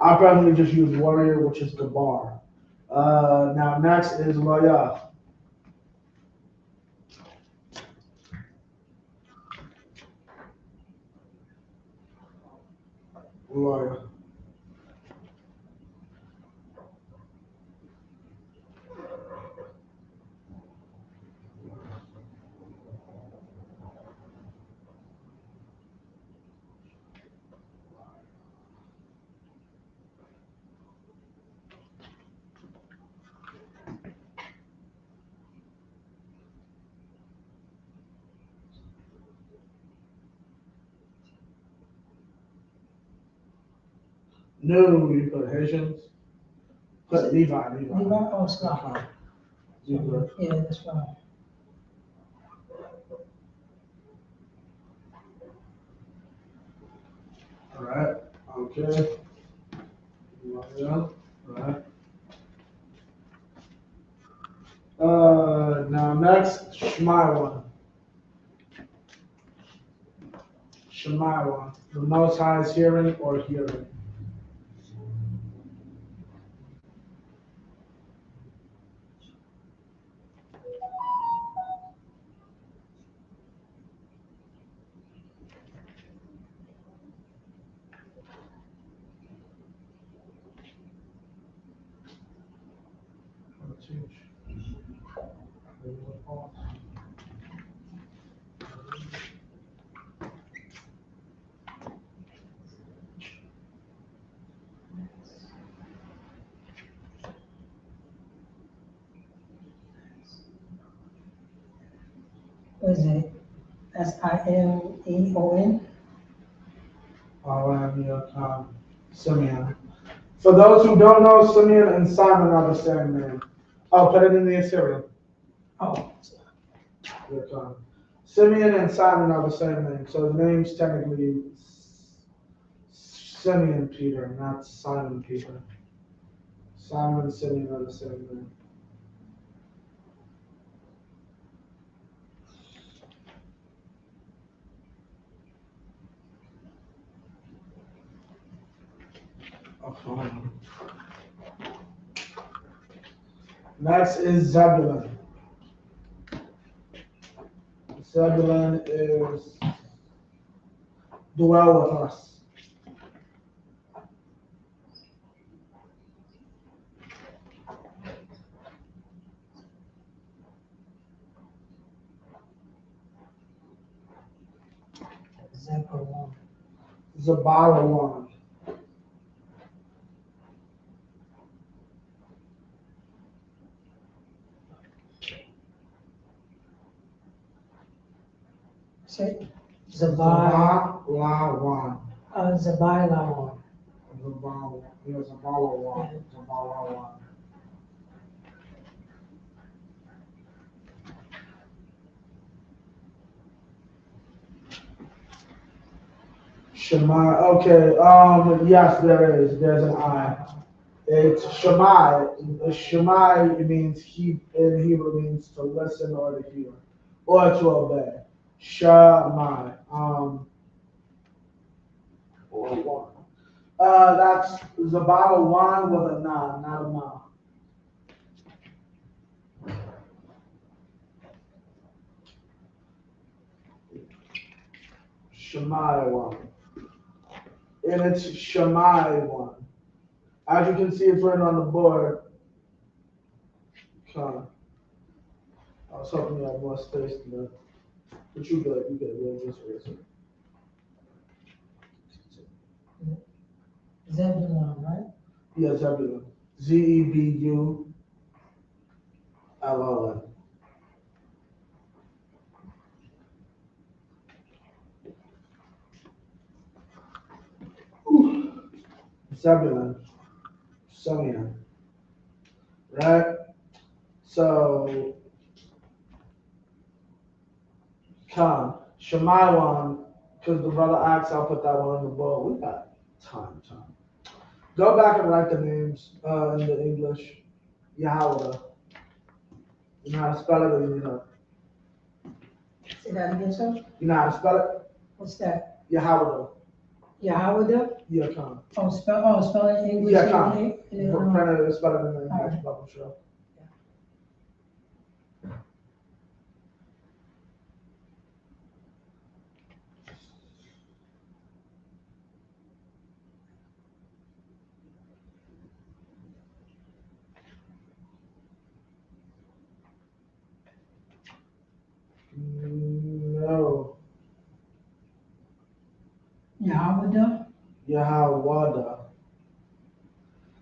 I'll probably just use warrior, which is Gabar. Now next is Loya. Loya. No, you put Haitians. Put Levi. Levi? Oh, it's not. Levi. Yeah, that's fine. All right. Okay. Yeah. Right. Now next, Shmai one. Shemaiah, the Most High is hearing or hearing. What is it? Simeon? Simeon. For those who don't know, Simeon and Simon are the same name. I'll put it in the Assyrian. Oh, Simeon and Simon are the same name, so the name's technically Simeon Peter, not Simon Peter. Simon and Simeon are the same name. Next is Zebulun. Zebulun is dwell with us. Zabalawan. say Zabalawan. Zabailawan. Zabalawan. Shemai. Okay. Yes, there is. There's an I. It's Shemai. Shemai means in Hebrew means to listen or to hear or to obey. Shemai. Or one. That's Zabala one with a na, not a ma. Shemai one. And it's Shemai one. As you can see, it's written on the board. I was hoping you had more space than that. But you good, we'll just erase it. Zebulun, right? Yeah, Zebulun. Zebullon. Zebulun. Simeon. Right? So, Shemaiwan, because the brother asked, I'll put that one on the board. We got time. Go back and write the names in the English. Yahweh. You know how to spell it or you know? Say that again, sir? You know how to spell it? What's that? Yahweh. Yahweh? Yeah, come. Spell it in English. Yeah, come. And then, Spell it in the English bubble show. No. Yahweh.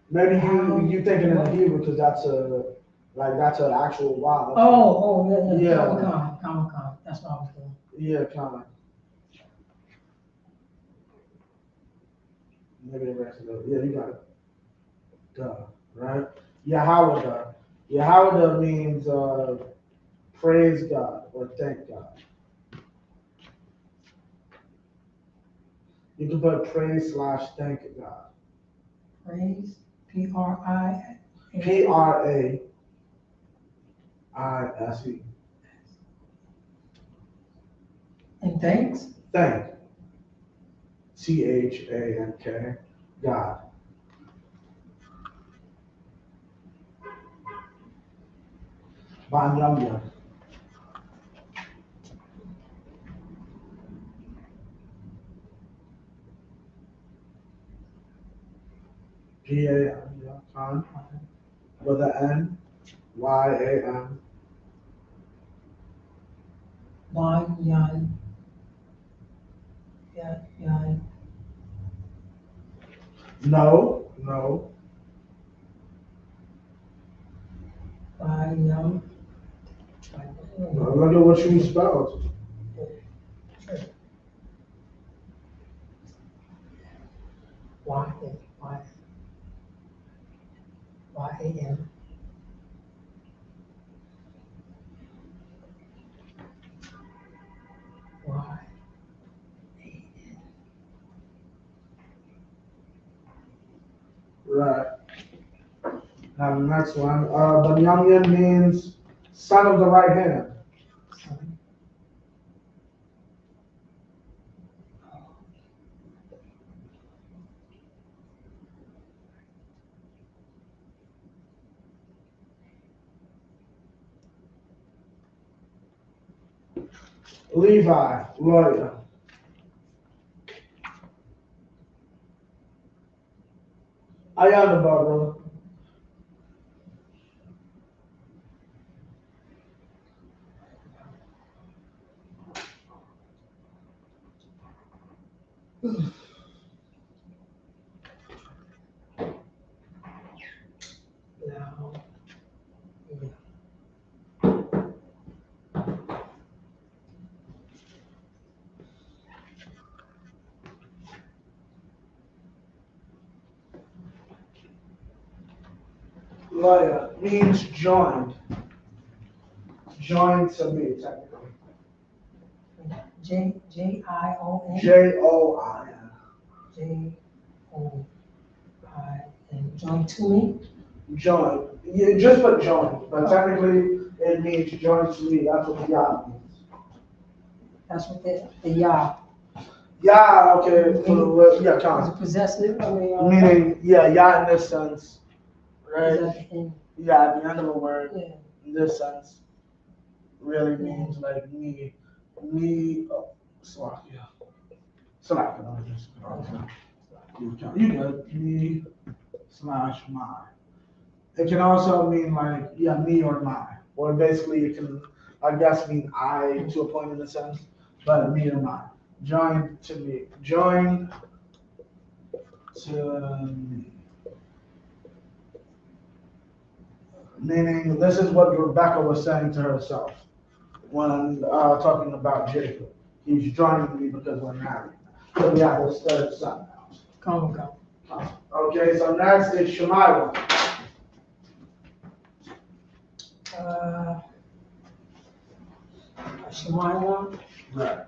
Maybe you thinking in Hebrew because that's an actual wow. Yeah. Comic-Con. That's what I was doing. Yeah, kind. Maybe the rest of it. Yeah, you got it. Duh, right? Yahweh. Yahweh means praise God or thank God. You can put praise / thank God. Praise, P-R-I. Praise. And thanks? Thank. Thank, God. Banyamya. Pan, with an N, YAN. Yan, yan, yan, yan. No. Yan. Look at what you spelled. Y-A-N. Y. Right. Now the next one. Banyamya means son of the right hand. Levi, lawyer. Ayana, brother. Now, yeah. Lawyer means joined. Joined to me, technically. J-I-O-N. Join. J-O-I-N. Join to me? Join. You just put join, but technically it means join to me. That's what the Yah means. That's what the Yah. Yeah, okay. Yeah, Is it count. possessive? Meaning, Yah in this sense, Is right? that the end? Yeah, at the end of a word, Yeah. in this sense, really means like me, Slovakia. Slovakia, you good, me slash my. It can also mean like, me or my. Or basically it can, I guess, mean I to a point in a sense, but me or my. Joined to me. Joined to me. Meaning, this is what Rebecca was saying to herself when talking about Jacob. He's joining me because we're married. So we have this third son now. Come. Okay, so next is Shemaiah. Shemaiah. Right.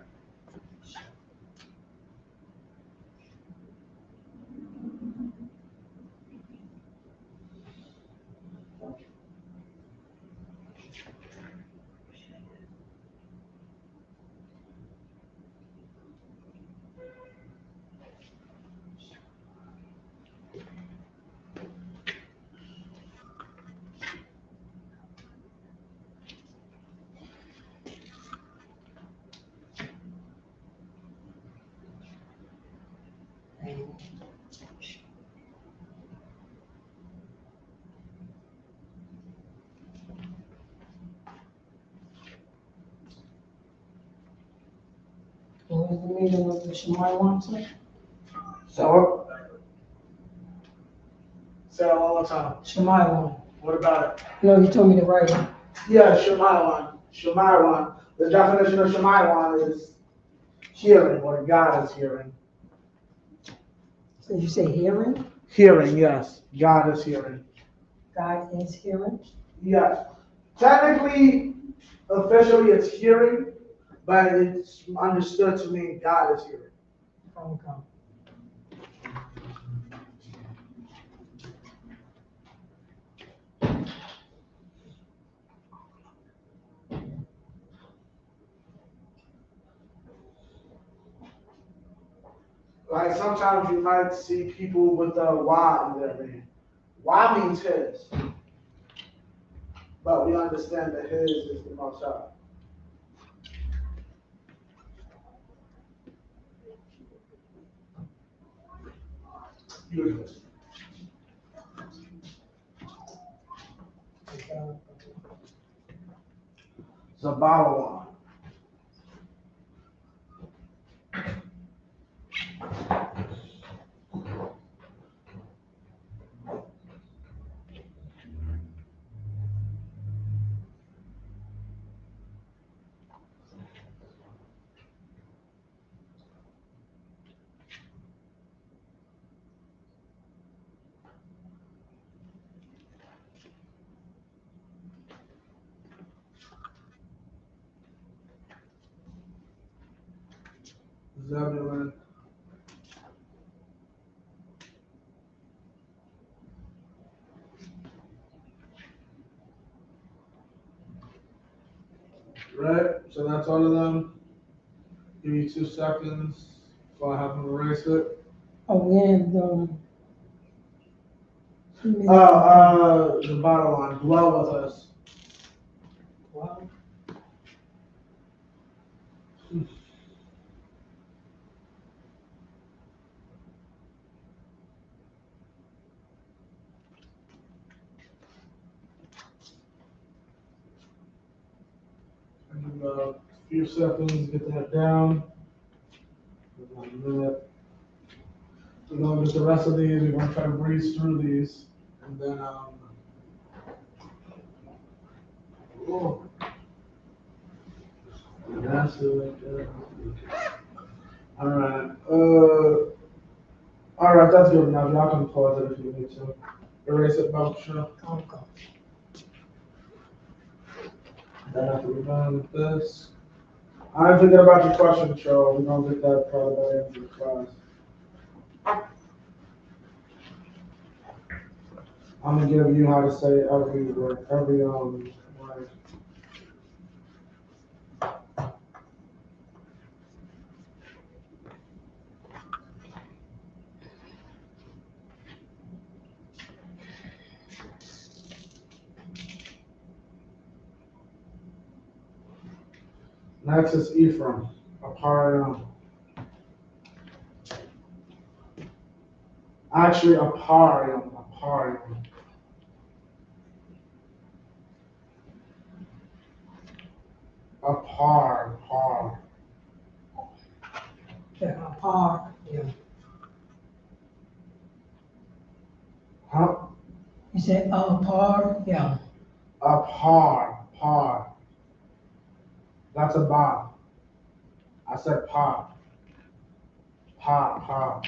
What is the meaning of the Shemaiah? So, say it one more time. Shemaiah. What about it? No, you told me to write it. Yeah, Shemaiah. The definition of Shemaiah is hearing, or God is hearing. So you say hearing? Hearing, yes. God is hearing. God is hearing? Yes. Technically, officially, it's hearing, but it's understood to mean God is hearing. Okay. Like sometimes you might see people with a Y in their name. Y means his, but we understand that his is the Most High. It's a bottle one. Zebulun. Right? So that's all of them. Give me 2 seconds before I have them erase it. Again, the bottom line, dwell with us. wow. Give a few seconds, get that down. About a minute. We're gonna get the rest of these. We're gonna try to breeze through these, and then oh, that's it. All right. All right. That's good enough. Y'all can pause it if you need to. Erase it, Belcher. Okay. Then after we're done with this, I didn't forget about your question, Joe. We're gonna get that part of the end of the class. I'm gonna give you how to say every word, every word. Next is Ephraim, Aparium. Actually, Aparium. Par. Yeah, par, yeah. Huh? You said, par, yeah. Par. That's a bar. I said par. Par.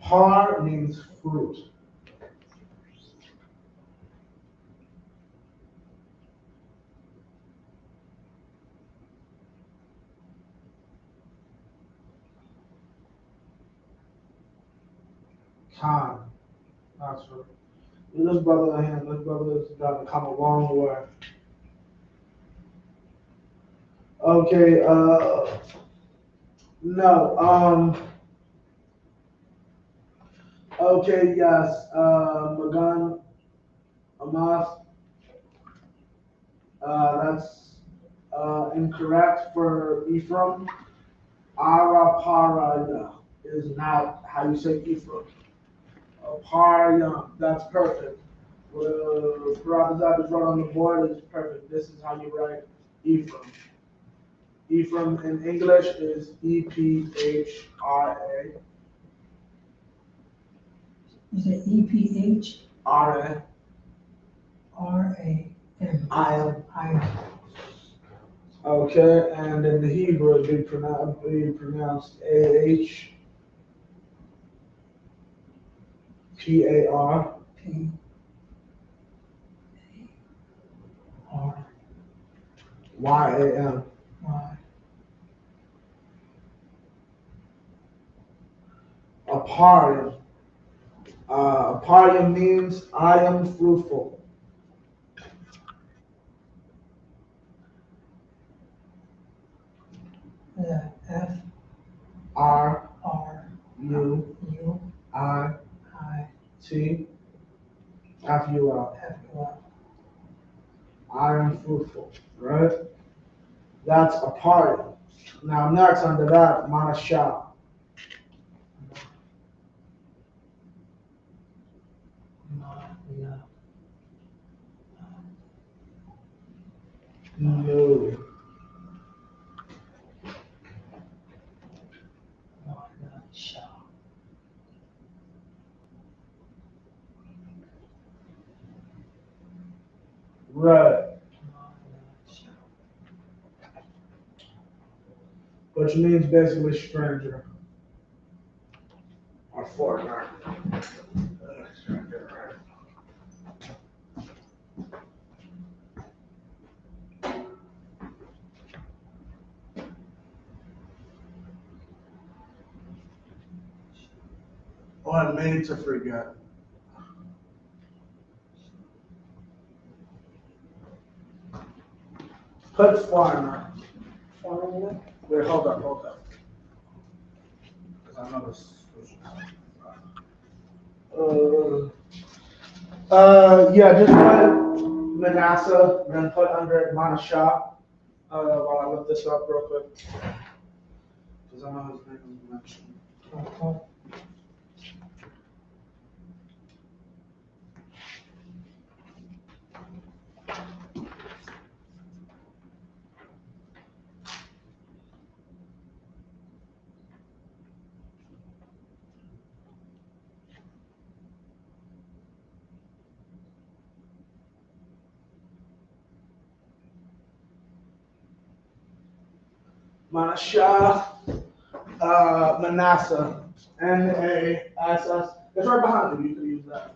Par means fruit. Time. That's right. This brother is gonna come a long way. Okay, no, okay, yes, Magan, Amas, that's, incorrect for Ephraim. Araparaya is not how you say Ephraim. Aparya, that's perfect. Well, Brother is right on the board is perfect. This is how you write Ephraim. Ephraim in English is E-P-H-R-A. You said E-P-H? R-A. R-A-M. I-M. Okay, and in the Hebrew it'd be pronounced A-H. P-A-R. P-A-R. Y-A-M. Y. Aparium. Aparium means I am fruitful. you out. F you out. I am fruitful, right? That's a party. Now next under that, Manasha. No. Right. Which means basically stranger. Or foreigner. Stranger, right. Or made to forget. Put foreigner. Foreigner. Wait, hold up. Because I know this. Yeah, just put Manasseh, then put under it Manashah. While I look this up real quick. Because I know his name was mentioned. Okay. Manashah, Manasseh, N-A-S-S. It's right behind you. You can use that.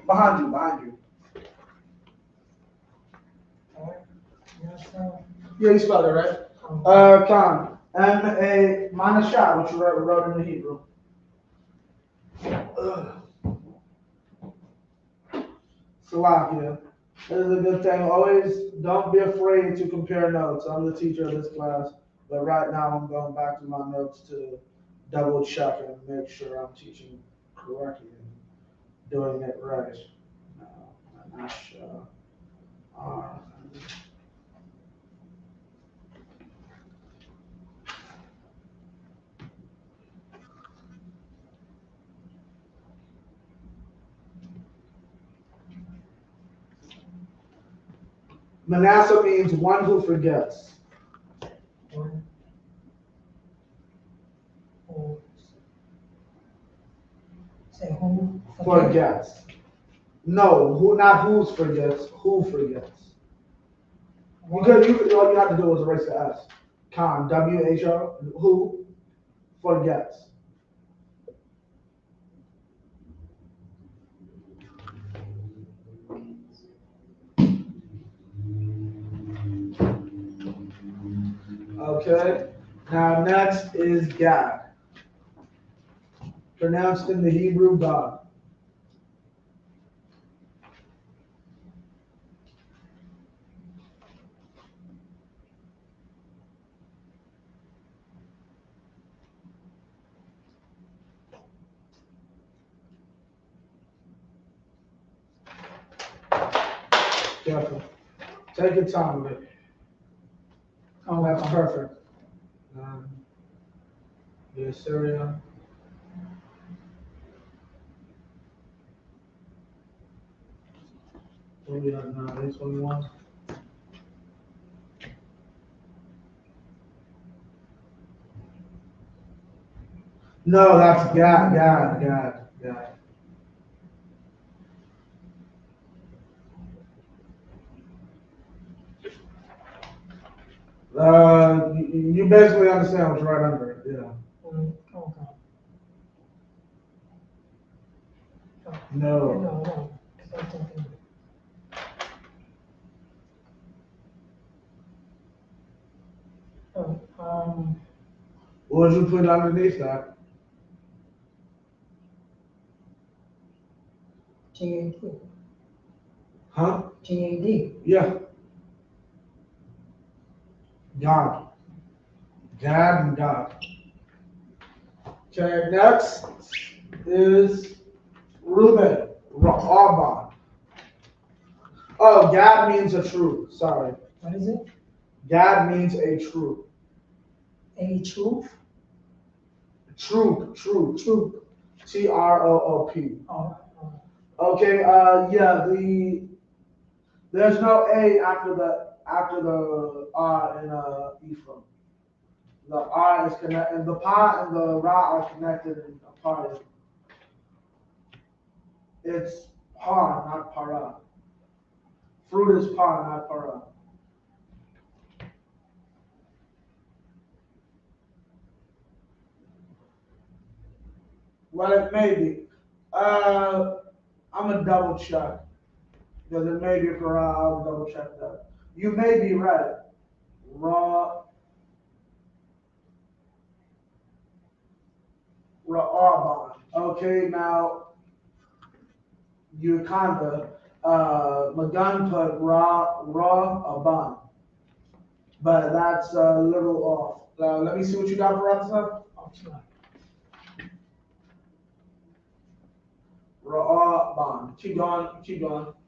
Behind you. Yeah, you spelled it right. Khan. M-A, Manashah, which you wrote in the Hebrew. Salakia. That is a good thing. Always don't be afraid to compare notes. I'm the teacher of this class, but right now I'm going back to my notes to double check and make sure I'm teaching correctly and doing it right. Manasseh means one who forgets. One who. Say who? Forgets. No, who? Not who's forgets. Who forgets? Because all you have to do is erase the S. Khan, W-H-O. Who forgets? Okay. Now next is Gad. Pronounced in the Hebrew God. Careful. Take your time with it. Oh, that's perfect. The Assyria. What do we have now? 821. No, that's Gad. You basically understand what's right under it, yeah. Okay. No. No. What would you put underneath that? G-A-D. Huh? G-A-D. Yeah. God. Gad and God. Okay, next is Reuben. Ra'aban. Oh, Gad means a truth. Sorry. What is it? Gad means a truth. A truth? Troop. Truth. Troop. Oh, Okay, yeah, there's no A after the R in Ephraim. The R is connected, and the Pa and the Ra are connected in a part. It's par, not para. Fruit is par, not para. Well, it may be. I'm gonna double check because it may be para. I'll double check that. You may be right. Ra, Ra'aban. Okay, now you kinda Magan put Ra Aban, but that's a little off. Let me see what you got for us. okay. Ra'aban. Keep going.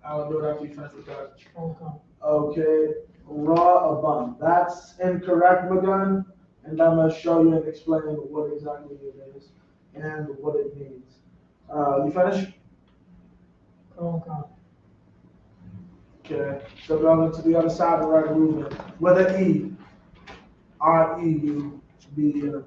I'll do it after you finish with that. Okay. Okay, Ra'aban. That's incorrect, Magan, and I'm gonna show you and explain what exactly it is and what it means. You finished? Okay. Okay, so going to the other side of the right movement with an E. R-E-U-B-N.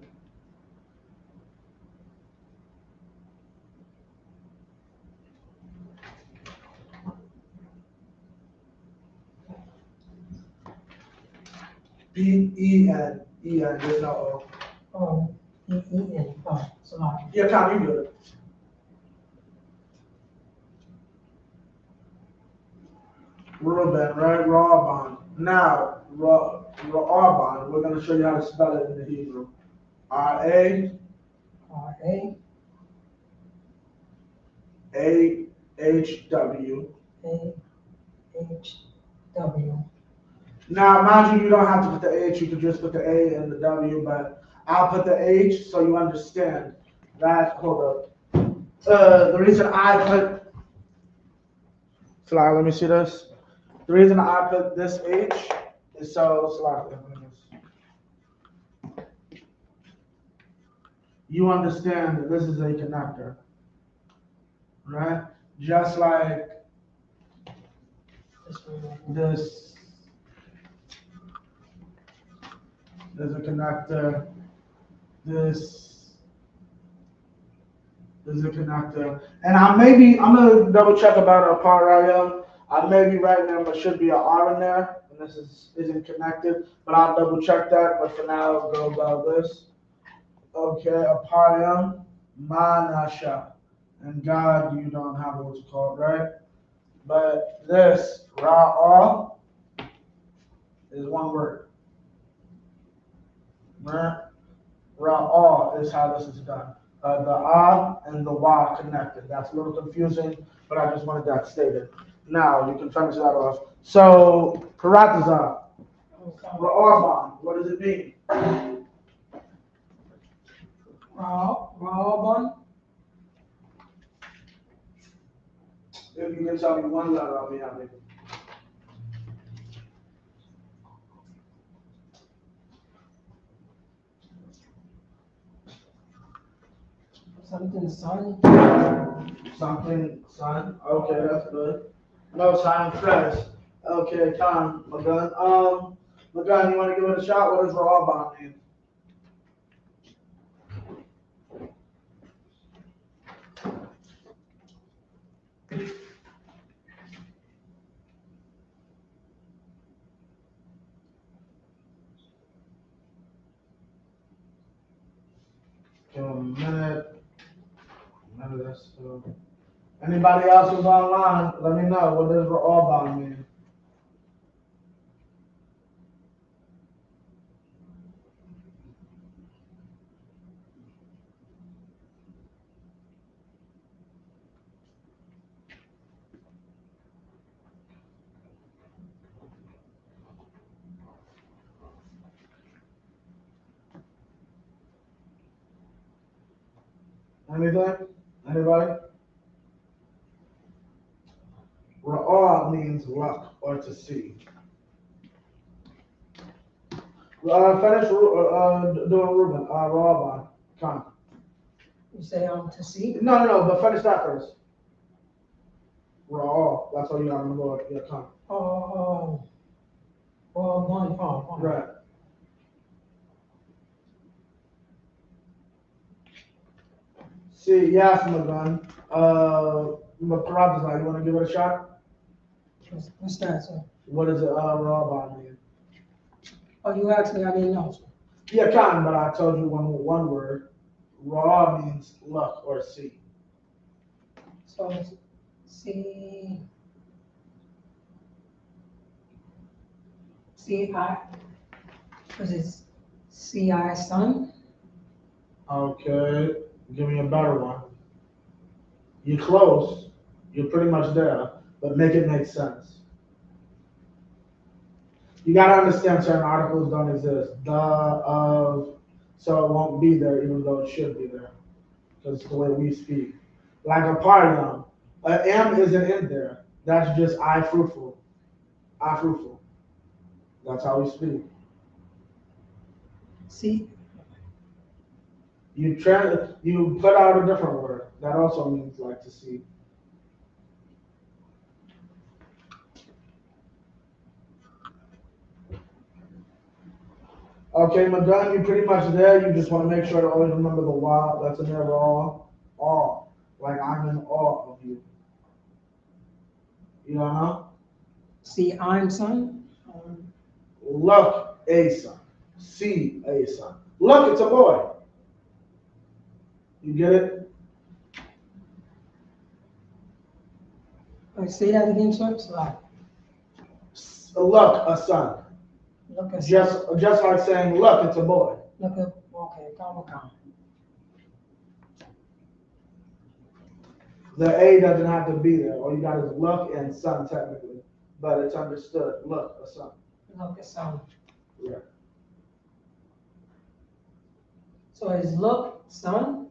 B-E-N. E-N, there's no O. Oh, E-E-N. Oh, sorry. Yeah, Tom, you good. Reuben, right? Rawban. Now, Ra'aban, we're going to show you how to spell it in the Hebrew. R-A. R-A. A-H-W. A-H-W. Now, mind you, you don't have to put the H, you could just put the A and the W, but I'll put the H so you understand that. Hold up. The reason I put, let me see this. The reason I put this H is so, you understand that this is a connector, right? Just like this, there's a connector, this is a connector. And I'm gonna double check about a part right here. I may be right now, but should be an R in there, and this isn't connected, but I'll double check that. But for now, I'll go about this. Okay, a Apayam, Manasha. And God, you don't have what's called, right? But this, Ra'ah, is one word. Right? Ra'ah is how this is done. The Ah and the Wa connected. That's a little confusing, but I just wanted that stated. Now, you can finish that off. So, Paratazah, Ra'aban, what does it mean? Ra'aban. If you can tell me one letter, I'll be happy. Something sun. Something, son. Okay, that's good. No time fresh. Okay, time, Magun. Magun, you want to give it a shot? What does Ra'aban mean? Give him a minute. Anybody else who's online, let me know. What does Ra'aban mean? Anything? Anybody? luck or to see. Finish doing Ruben, Raw Con. You say to see? No, but finish that first. Raw, that's all you gotta remember, yeah, Con. Oh, one. Right. See, yes, Magan. Maparazzi, you wanna give it a shot? What's that, sir? What does Raw mean? Oh, you asked me, I didn't know, sir. Yeah, Con, but I told you one word. Raw means luck or see. So, see, because it's C-I, sun. Okay, give me a better one. You're close. You're pretty much there, but make it make sense. You gotta understand certain articles don't exist. So it won't be there even though it should be there. Because it's the way we speak. Like a pardon, an M isn't in there. That's just I fruitful. I fruitful. That's how we speak. See, You put out a different word. That also means like to see. Okay, Madonna, you're pretty much there. You just want to make sure to always remember the wow. That's in there all. Awe. Like I'm in awe of you. You don't know? see, I'm sun. Look, a son. See, a son. Look, it's a boy. You get it? Say that again, sir. So, Look, a son. look at Just like saying, look, it's a boy. Look at, okay, come. The A doesn't have to be there. All you got is look and son technically. But it's understood. Look, a son. Look at sun. Yeah. So is look, sun,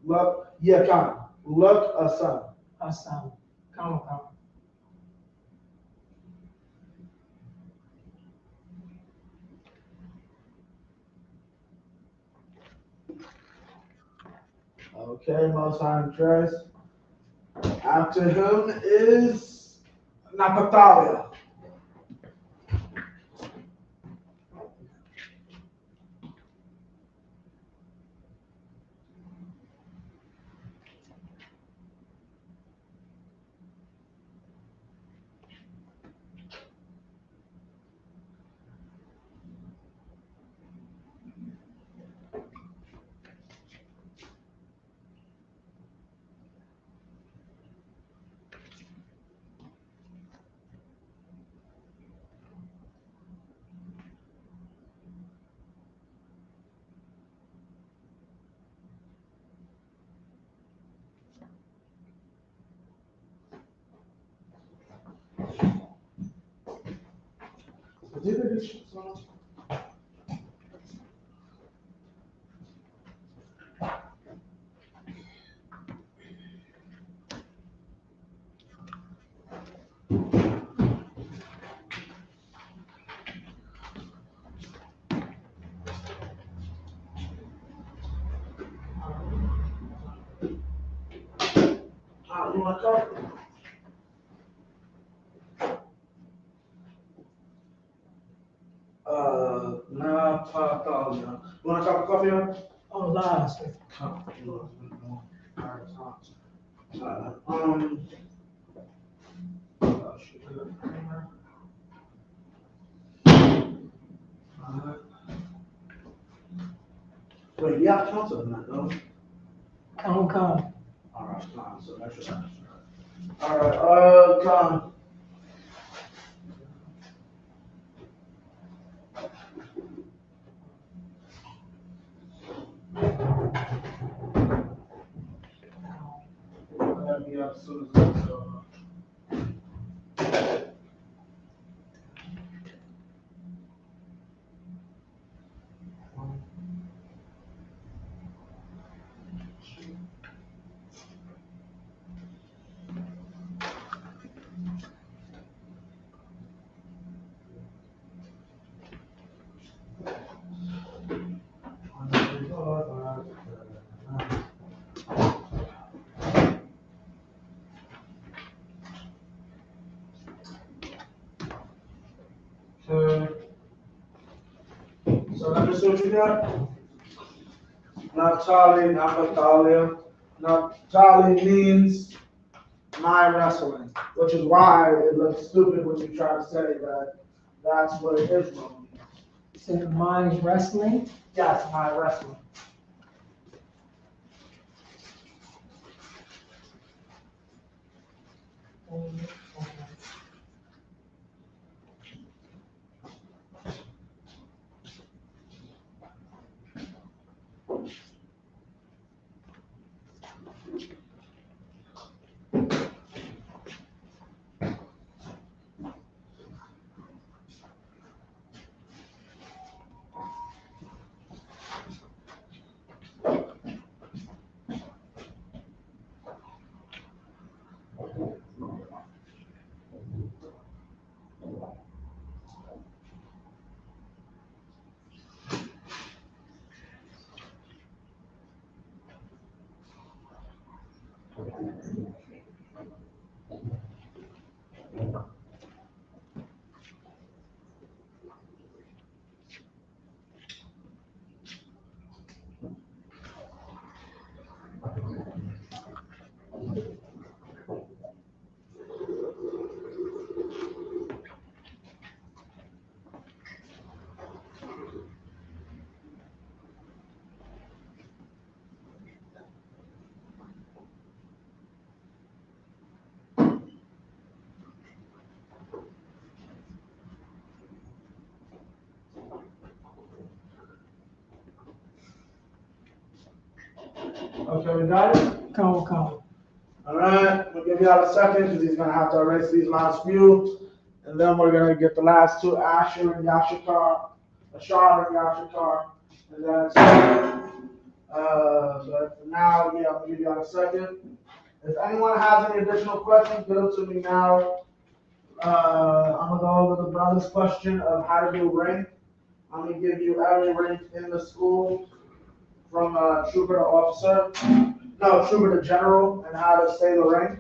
Look, yeah, come. Look, a son. or sun? Come. Okay, Most High and Christ. After him is Naphtali. You want coffee? Naphtali. You want a cup of coffee? Oh, lies. Cup. Wait, you have counsel in that, though? Come. All right, come. So that's your answer. All right, come. That'll be up as soon as it's Okay. So let me see what you got. Natali, not Natalia. Natali means my wrestling, which is why it looks stupid when you try to say that that's what Israel means. So mine is wrestling. Yes, my wrestling. Okay, we got it? Come. All right, we'll give y'all a second because he's gonna have to erase these last few. And then we're gonna get the last two, Asher and Yashikar, Ashar and Yashikar. And that's but for now, yeah, I'll give y'all a second. If anyone has any additional questions, get them to me now. I'm gonna go over the brother's question of how to do rank. I'm gonna give you every rank in the school from trooper to officer, no, trooper to general, and how to say the rank.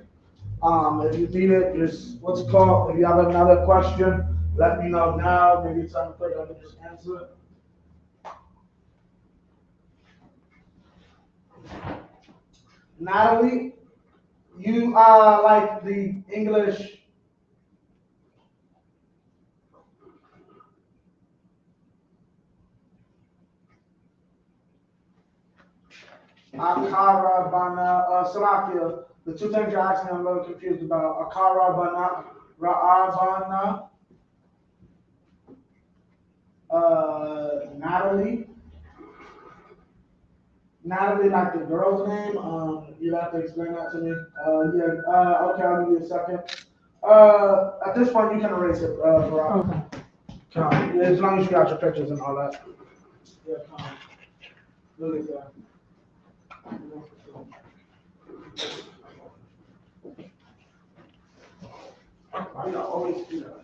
If you need it, just what's it called? If you have another question, let me know now. Maybe it's something quick, I can just answer it. Natalie, you like the English. Akara Bana Salakia. The two things you're asking, I'm a little confused about. Akara Bana Ra'abana Natalie. Natalie, like the girl's name. You have to explain that to me. Okay, I'll give you a second. At this point, you can erase it, Barack. Okay. As long as you got your pictures and all that. Yeah, really good. Why do you always do that?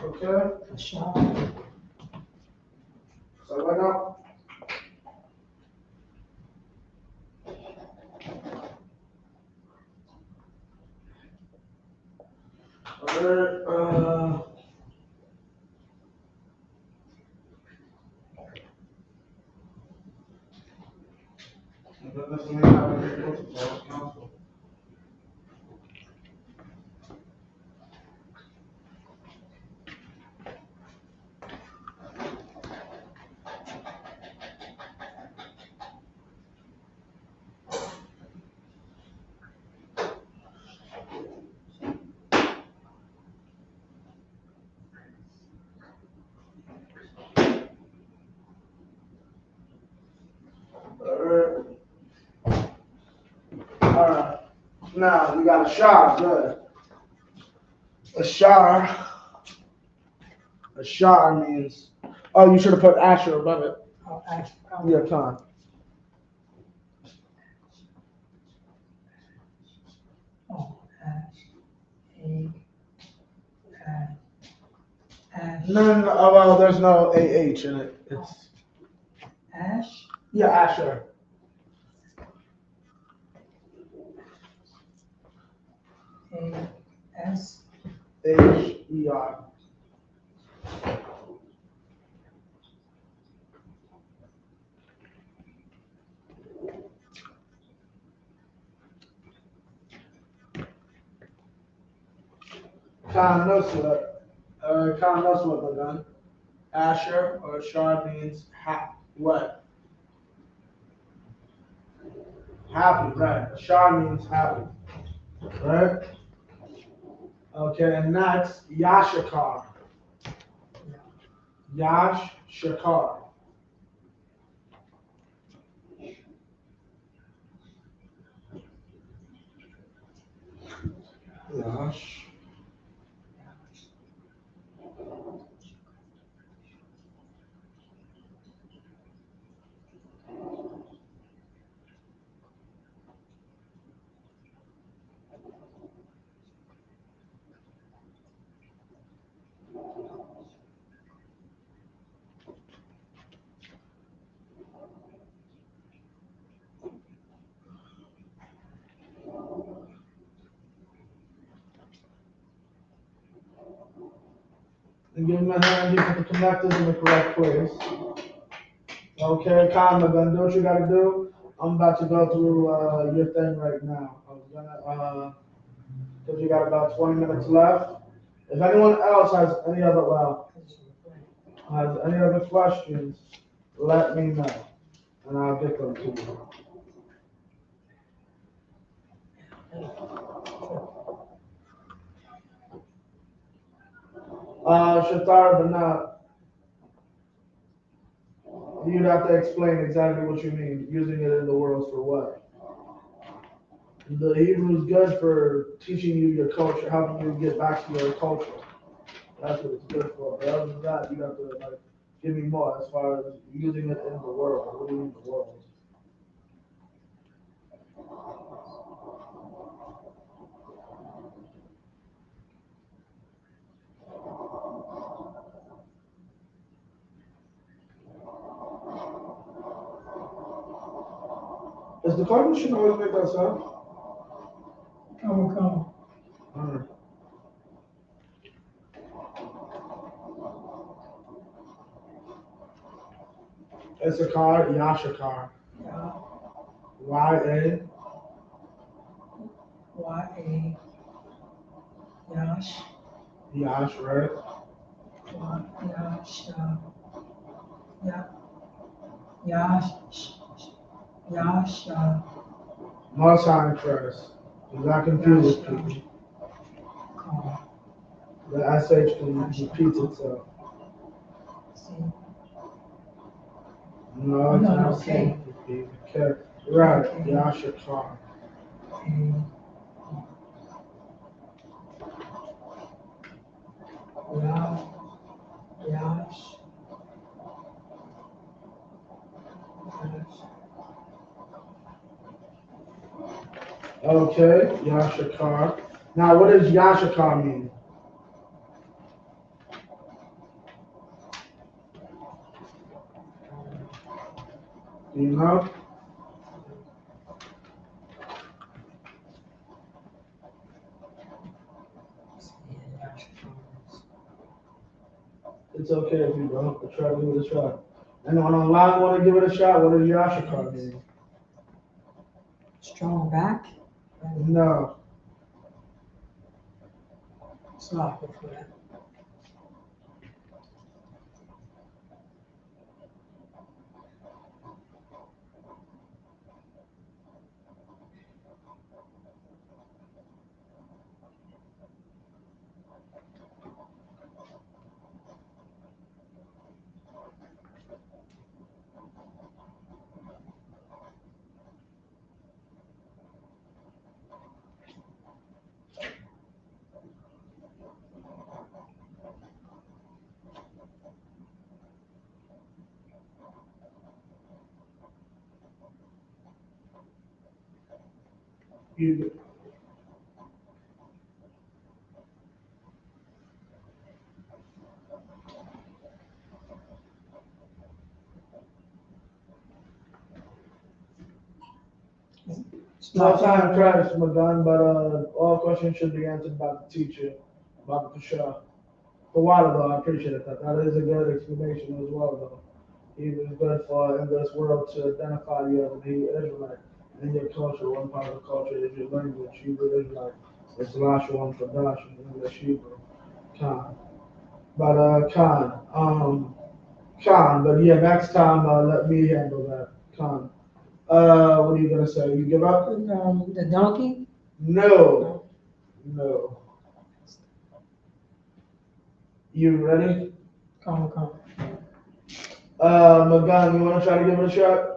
Okay. Ashar. So right now. Alright, Alright. Now we got a shar, good. A shar. A shar means, oh, you should have put Asher above it. Oh, Ash. Yeah, Khan. Oh, Ash. Ash. No, oh, well, there's no AH in it. It's, Ash. yeah, Asher. A-S. H-E-R. Khan knows what we're done. Asher or Shar means what? Happy, right? Shar means happy, right? Okay, and next, Yashakar. Yash Shakar. Yash. And give him a hand, you put the connectors in the correct place. Okay, Khan, then do what you gotta do. I'm about to go through your thing right now. I was gonna, because you got about 20 minutes left. If anyone else has any other questions, let me know, and I'll get them to you. Shatar Banat, you'd have to explain exactly what you mean, using it in the world for what? The Hebrew is good for teaching you your culture, helping you get back to your culture. That's what it's good for. But other than that, you have to give me more as far as using it in the world. What do you mean the world? Is the car machine always make that sound? Come. Alright. It's a car, Yashakar. Yeah. Y-A. Y-A. Yash. Yash, right? Yash. Yeah. Yash. Yash. More sign first. Does that confuse people? The SH can repeat itself. See? No, it's No, not okay. Okay. Right, Okay. Yashakar. Yash. Okay, Yashakar. Now, what does Yashakar mean? Do you know? It's okay if you don't, but try to give it a shot. Anyone online want to give it a shot? What does Yasha card mean? Strong back. No. Slap it for that. You. No time credits from a gun, but all questions should be answered by the teacher, by the Pashah. For a while though, I appreciate that. That is a good explanation as well though. It is good for in this world to identify you as a Hebrew Israelite. In your culture, one part of the culture is your language, Hebrew Israelite. It's Lashawan Qadash in English Hebrew. Khan. But Khan, but yeah, next time let me handle that. Khan. What are you gonna say? You give up? The donkey? No. No. You ready? Come. Magan, you wanna try to give it a shot?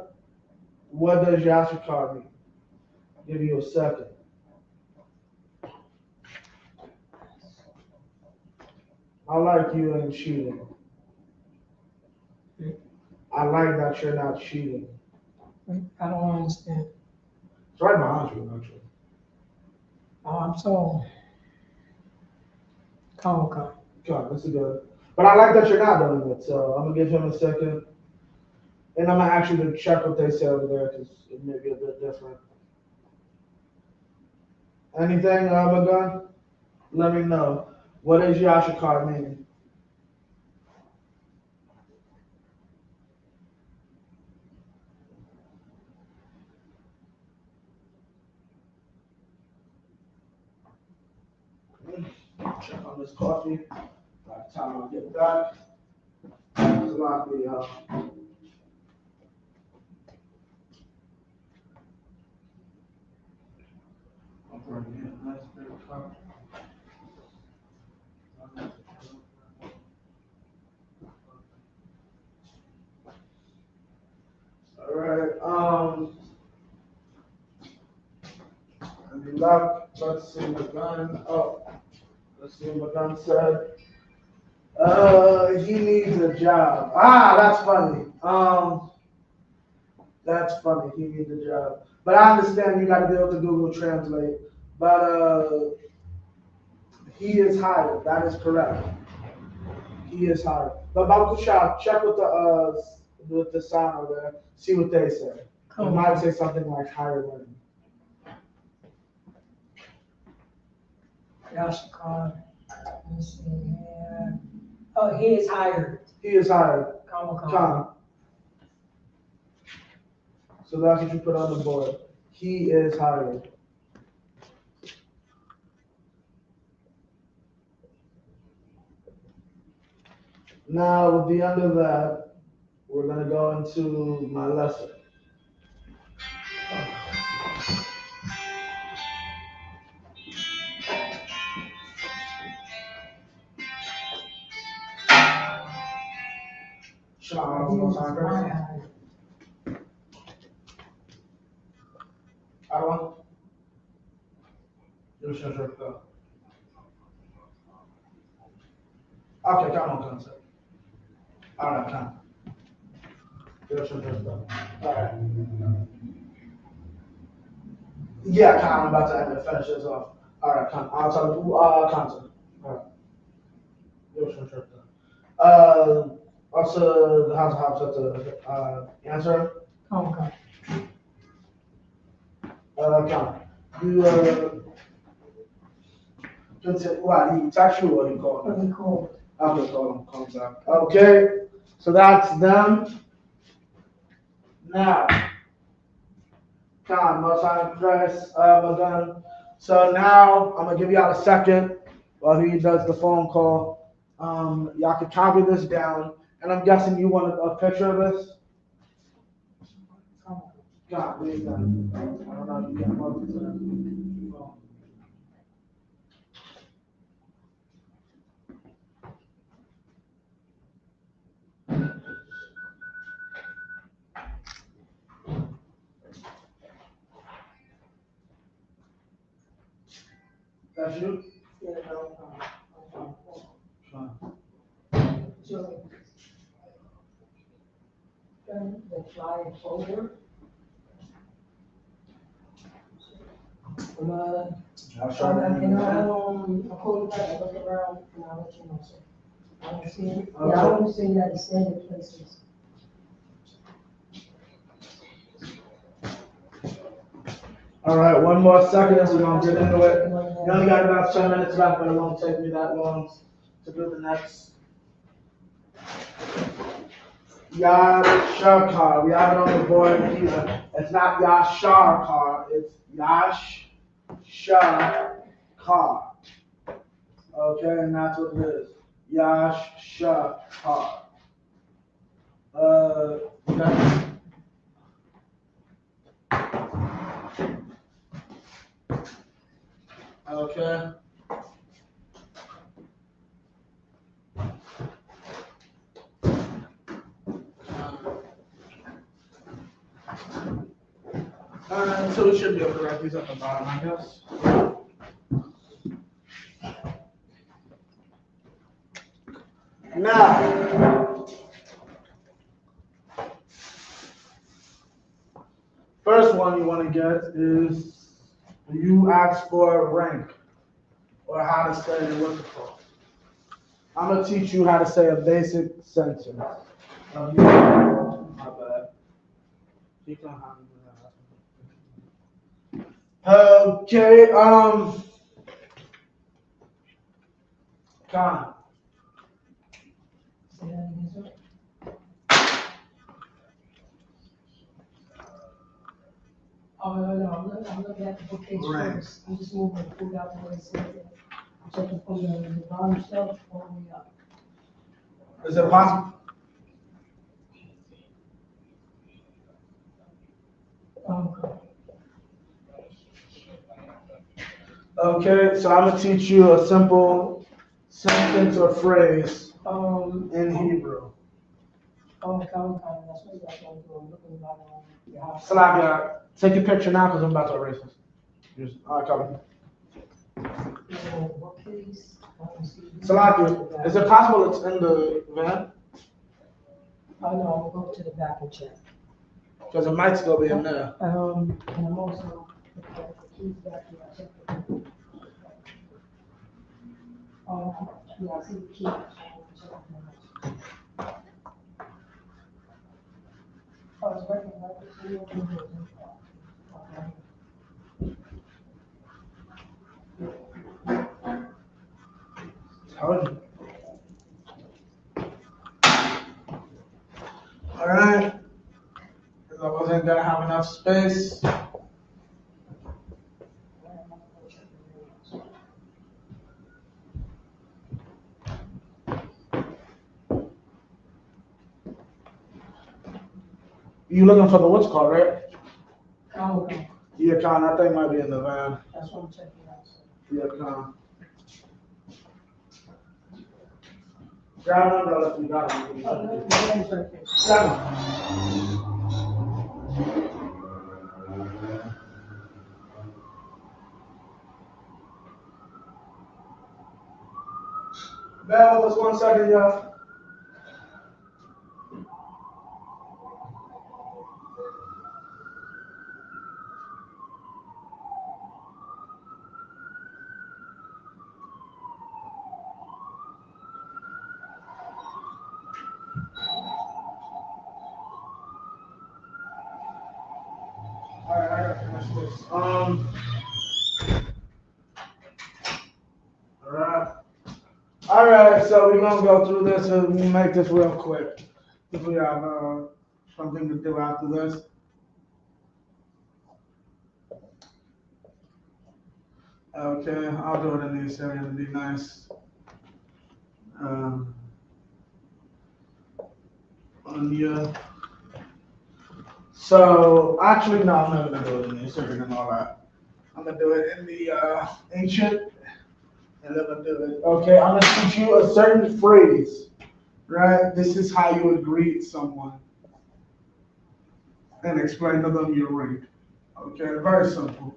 What does Yashikar mean? Give you a second. I like you ain't cheating. I like that you're not cheating. I don't understand. It's right behind you, actually. Oh, I'm so. Come. God, this is good. But I like that you're not doing it, so I'm gonna give him a second. And I'm gonna ask you to check what they say over there, because it may be a bit different. Anything, Magan? Let me know. What does Yashikar mean? Check on this coffee. By the time I get back, it's likely, I'm bringing in a nice big cup. All right, and the luck, let's see my gun. Oh, let's see what my gun said. He needs a job. Ah, that's funny. That's funny. He needs a job. But I understand you got to be able to Google Translate. But he is hired. That is correct. He is hired. But about the shop, check with the sign over there. See what they say. It might say something like hiring. Yashikar. Let me see here. Oh, he is hired. He is hired. Come. So that's what you put on the board. He is hired. Now, at the end of that, we're going to go into my lesson. Okay, come on, concept. All right, come. All right. Yeah, come. I'm about to end it. Finish this off. All right, come. I'll tell you. Concept. All right. Also, the house at the answer. Come. Come. You, what, he text you or he called? What he called? Okay, call them back. Okay, so that's them. Now, Con, most high Christ, again. So now I'm gonna give y'all a second while he does the phone call. Y'all can copy this down, and I'm guessing you want a picture of this. God, where's that? I don't know if you can look to that. That's you? Yeah, no, so, the flying folder. I'll show you. I'll call you back, I look around, and I'll let you know, sir. I don't see it, yeah, I don't see that the standard places. All right, one more second, and we're gonna get into it. You only got about 10 minutes left, but it won't take me that long to do the next. Yashar. We have it on the board here. It's not Yashar, it's Yashar. Okay, and that's what it is. Yashar. Okay. Okay. So we should be able to write these at the bottom, I guess. Now, first one you want to get is you ask for rank or how to say what's it called. I'm gonna teach you how to say a basic sentence. My bad. Okay, Con. Say that again, sir? Oh, no, I'm looking at the bookcase Right. first, I'm just moving the food out the way it says it. I'm checking from the bottom shelf all the way up. Is it possible? Okay, so I'm gonna teach you a simple sentence or phrase in Hebrew. That's what you guys want to do, I'm looking about, yeah. Salakia, take your picture now because I'm about to erase this. All right, copy. Bookcase, I don't see it. Salakia, is it possible it's in the van? Oh, no, I'm gonna go to the back and check. Because it might still be in there. And I'm also, looking at the keys back here, I checked it. Yeah, I see the key. Oh, it's working, right? So you open it. Told you. All right. Because I wasn't gonna have enough space. You looking for the what's called, right? Oh, okay, Yeah, Con, that thing might be in the van. that's what I'm checking out, so. Yeah, Con. Grab an umbrella if you got it. Oh, no, the hand's right there. Grab one. Bear with us 1 second, y'all. All right, I gotta finish this. All right. All All right, so we're gonna go through this and we'll make this real quick. If we have something to do after this. Okay, I'll do it in this area to be nice. Yeah. So actually, no, I'm not gonna do it in this area and all that. I'm gonna do it in the ancient, and then I'm gonna do it. Okay, I'm gonna teach you a certain phrase, right? This is how you would greet someone and explain to them your rank. Okay, very simple.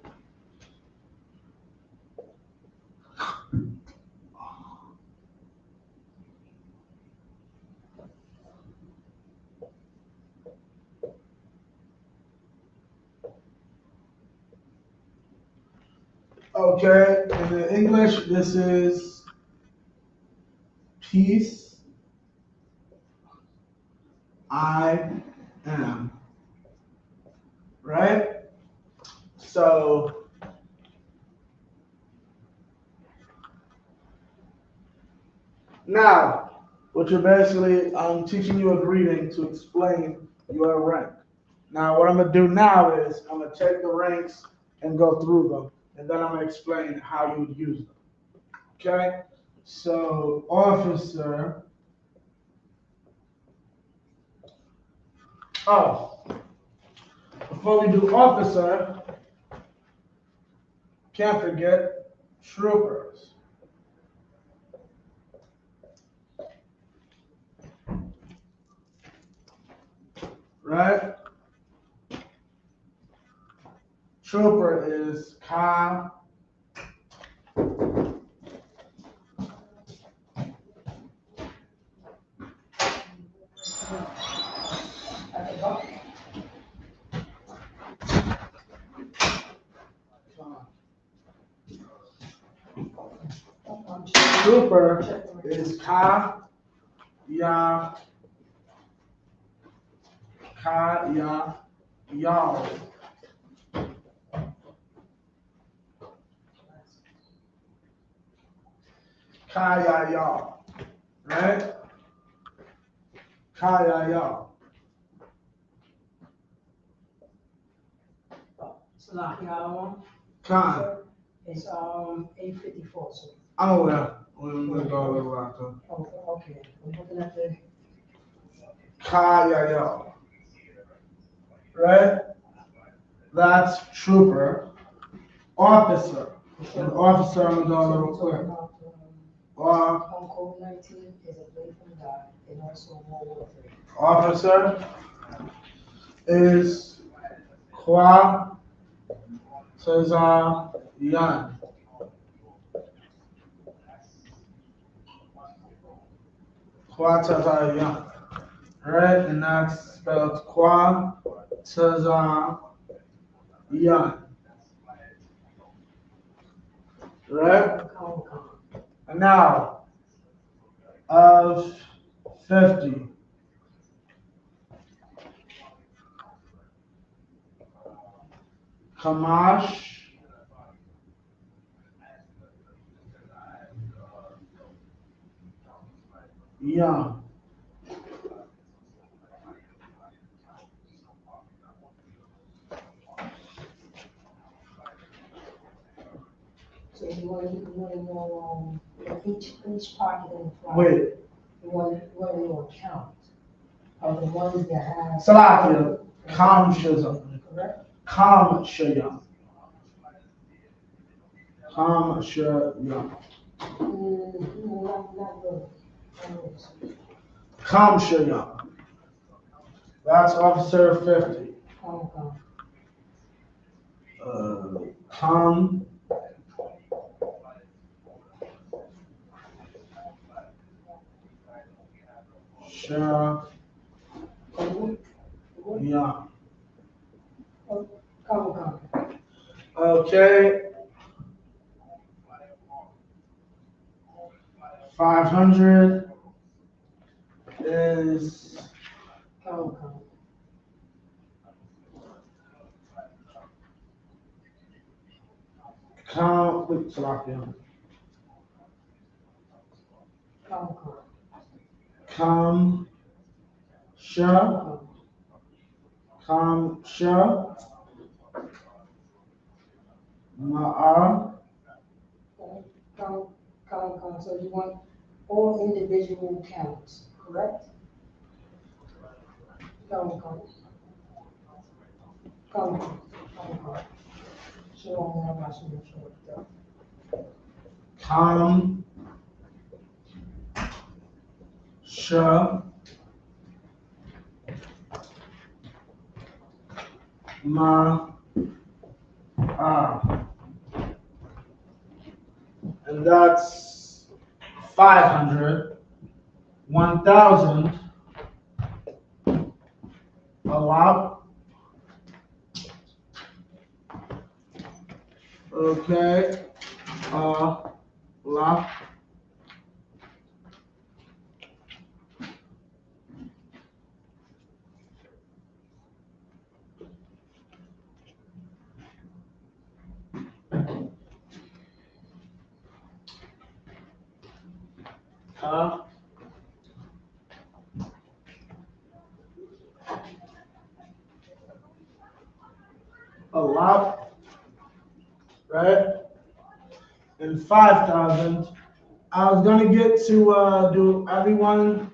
Okay, in the English, this is peace. I am. Right? So, now, what you're basically, I'm teaching you a greeting to explain your rank. Now, what I'm going to do now is I'm going to take the ranks and go through them, and then I'm going to explain how you would use them. Okay? So, officer. Oh, before we do officer, can't forget troopers. Right? Trooper is Ka. Trooper is Ka Ya Y'all. Ka Y'all. Right? Ka Y'all. Salaki, y'all. Khan. It's 8:54. So. I'm aware. We'll go a little after. Okay. I'm looking at the. Ka Y'all. Right? That's trooper. Officer. An officer, I'm going to go a little quick. On COVID-19 is a blade from God and also World War III. Officer is Kwa Cesar Yan. Kwa Cesar Yan. Right? And that's spelled Kwa Cesar Yan. Right? And now, of 50. Kamash. Young. So you want to know each pocket in the flag. Wait. You want to know count of the ones that have. Salakia. Kam Shazam. Correct? Kam Shayam. Kam Shayam. Not really. Kam Shayam. That's officer 50. Kam. Shayam. Okay. 500 is count with Salakia. Kam Sha. Kam Sha. Ma'ar. So you want all individual counts, correct? Count. Shalom, Yahweh Shalom. Kam Sha. Ma'ar. And that's 500, 1,000, a lot. Okay, lot. A lot, right? And 5,000. I was gonna get to do everyone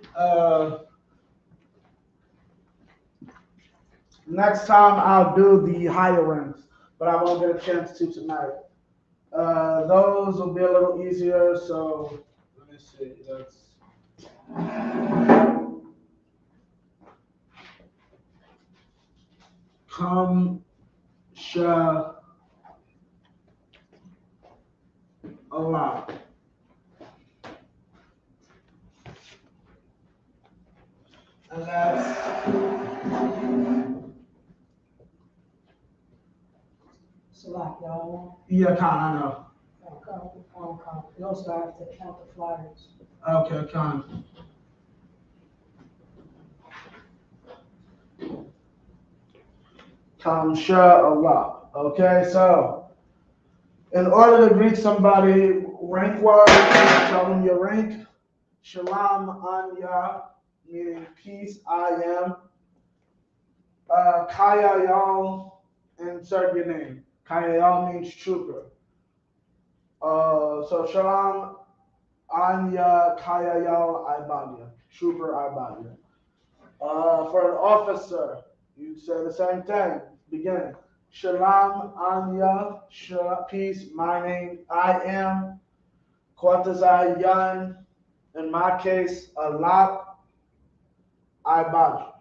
next time. I'll do the higher ranks, but I won't get a chance to tonight. Those will be a little easier. So let me see. That's Kam Sha a lot. And that's Salak, y'all. yeah, I know. Count. You also have to count the flyers. Okay, Con. Kam Sha a lot. Okay, so in order to greet somebody rank wise, tell them your rank. Shalom Anya, meaning peace, I am. Kaya Yal, insert your name. Kaya Yal means trooper. So Shalom Anya Kaya Yal Ibadia, trooper Ibadia. For an officer, you'd say the same thing. Beginning. Shalom Anya, peace, my name, I am. Quartazai Yan, in my case, Allah Ibad.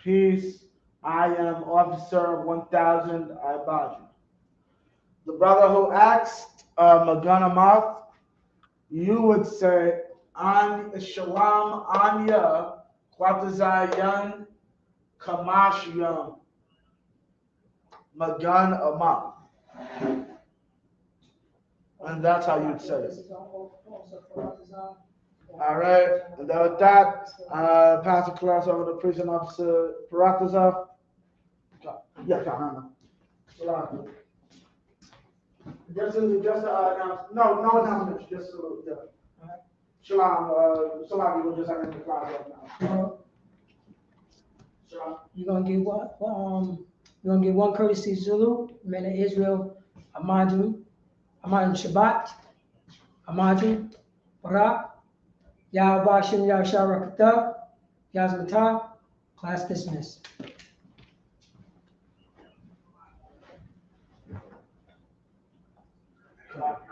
Peace, I am officer of 1,000 Ibad. The brother who asked Magana you would say, An Shalom Anya, Quartazai Yan, Kamash Yan, Magan Amath. And that's how you'd say it. All right. And then with that, pass the class over to prison officer Parataza. Yeah, Kahana. Just no announcement, just yeah. Shalom, Salami will just enter the class right now. Shalom. You're gonna give what? You're gonna give one courtesy Zulu, men of Israel, Amadu Shabbat, Amadu, Barak, Yahweh Shem Yahshua Rakatah, Yazmatah, class dismissed. Shalom.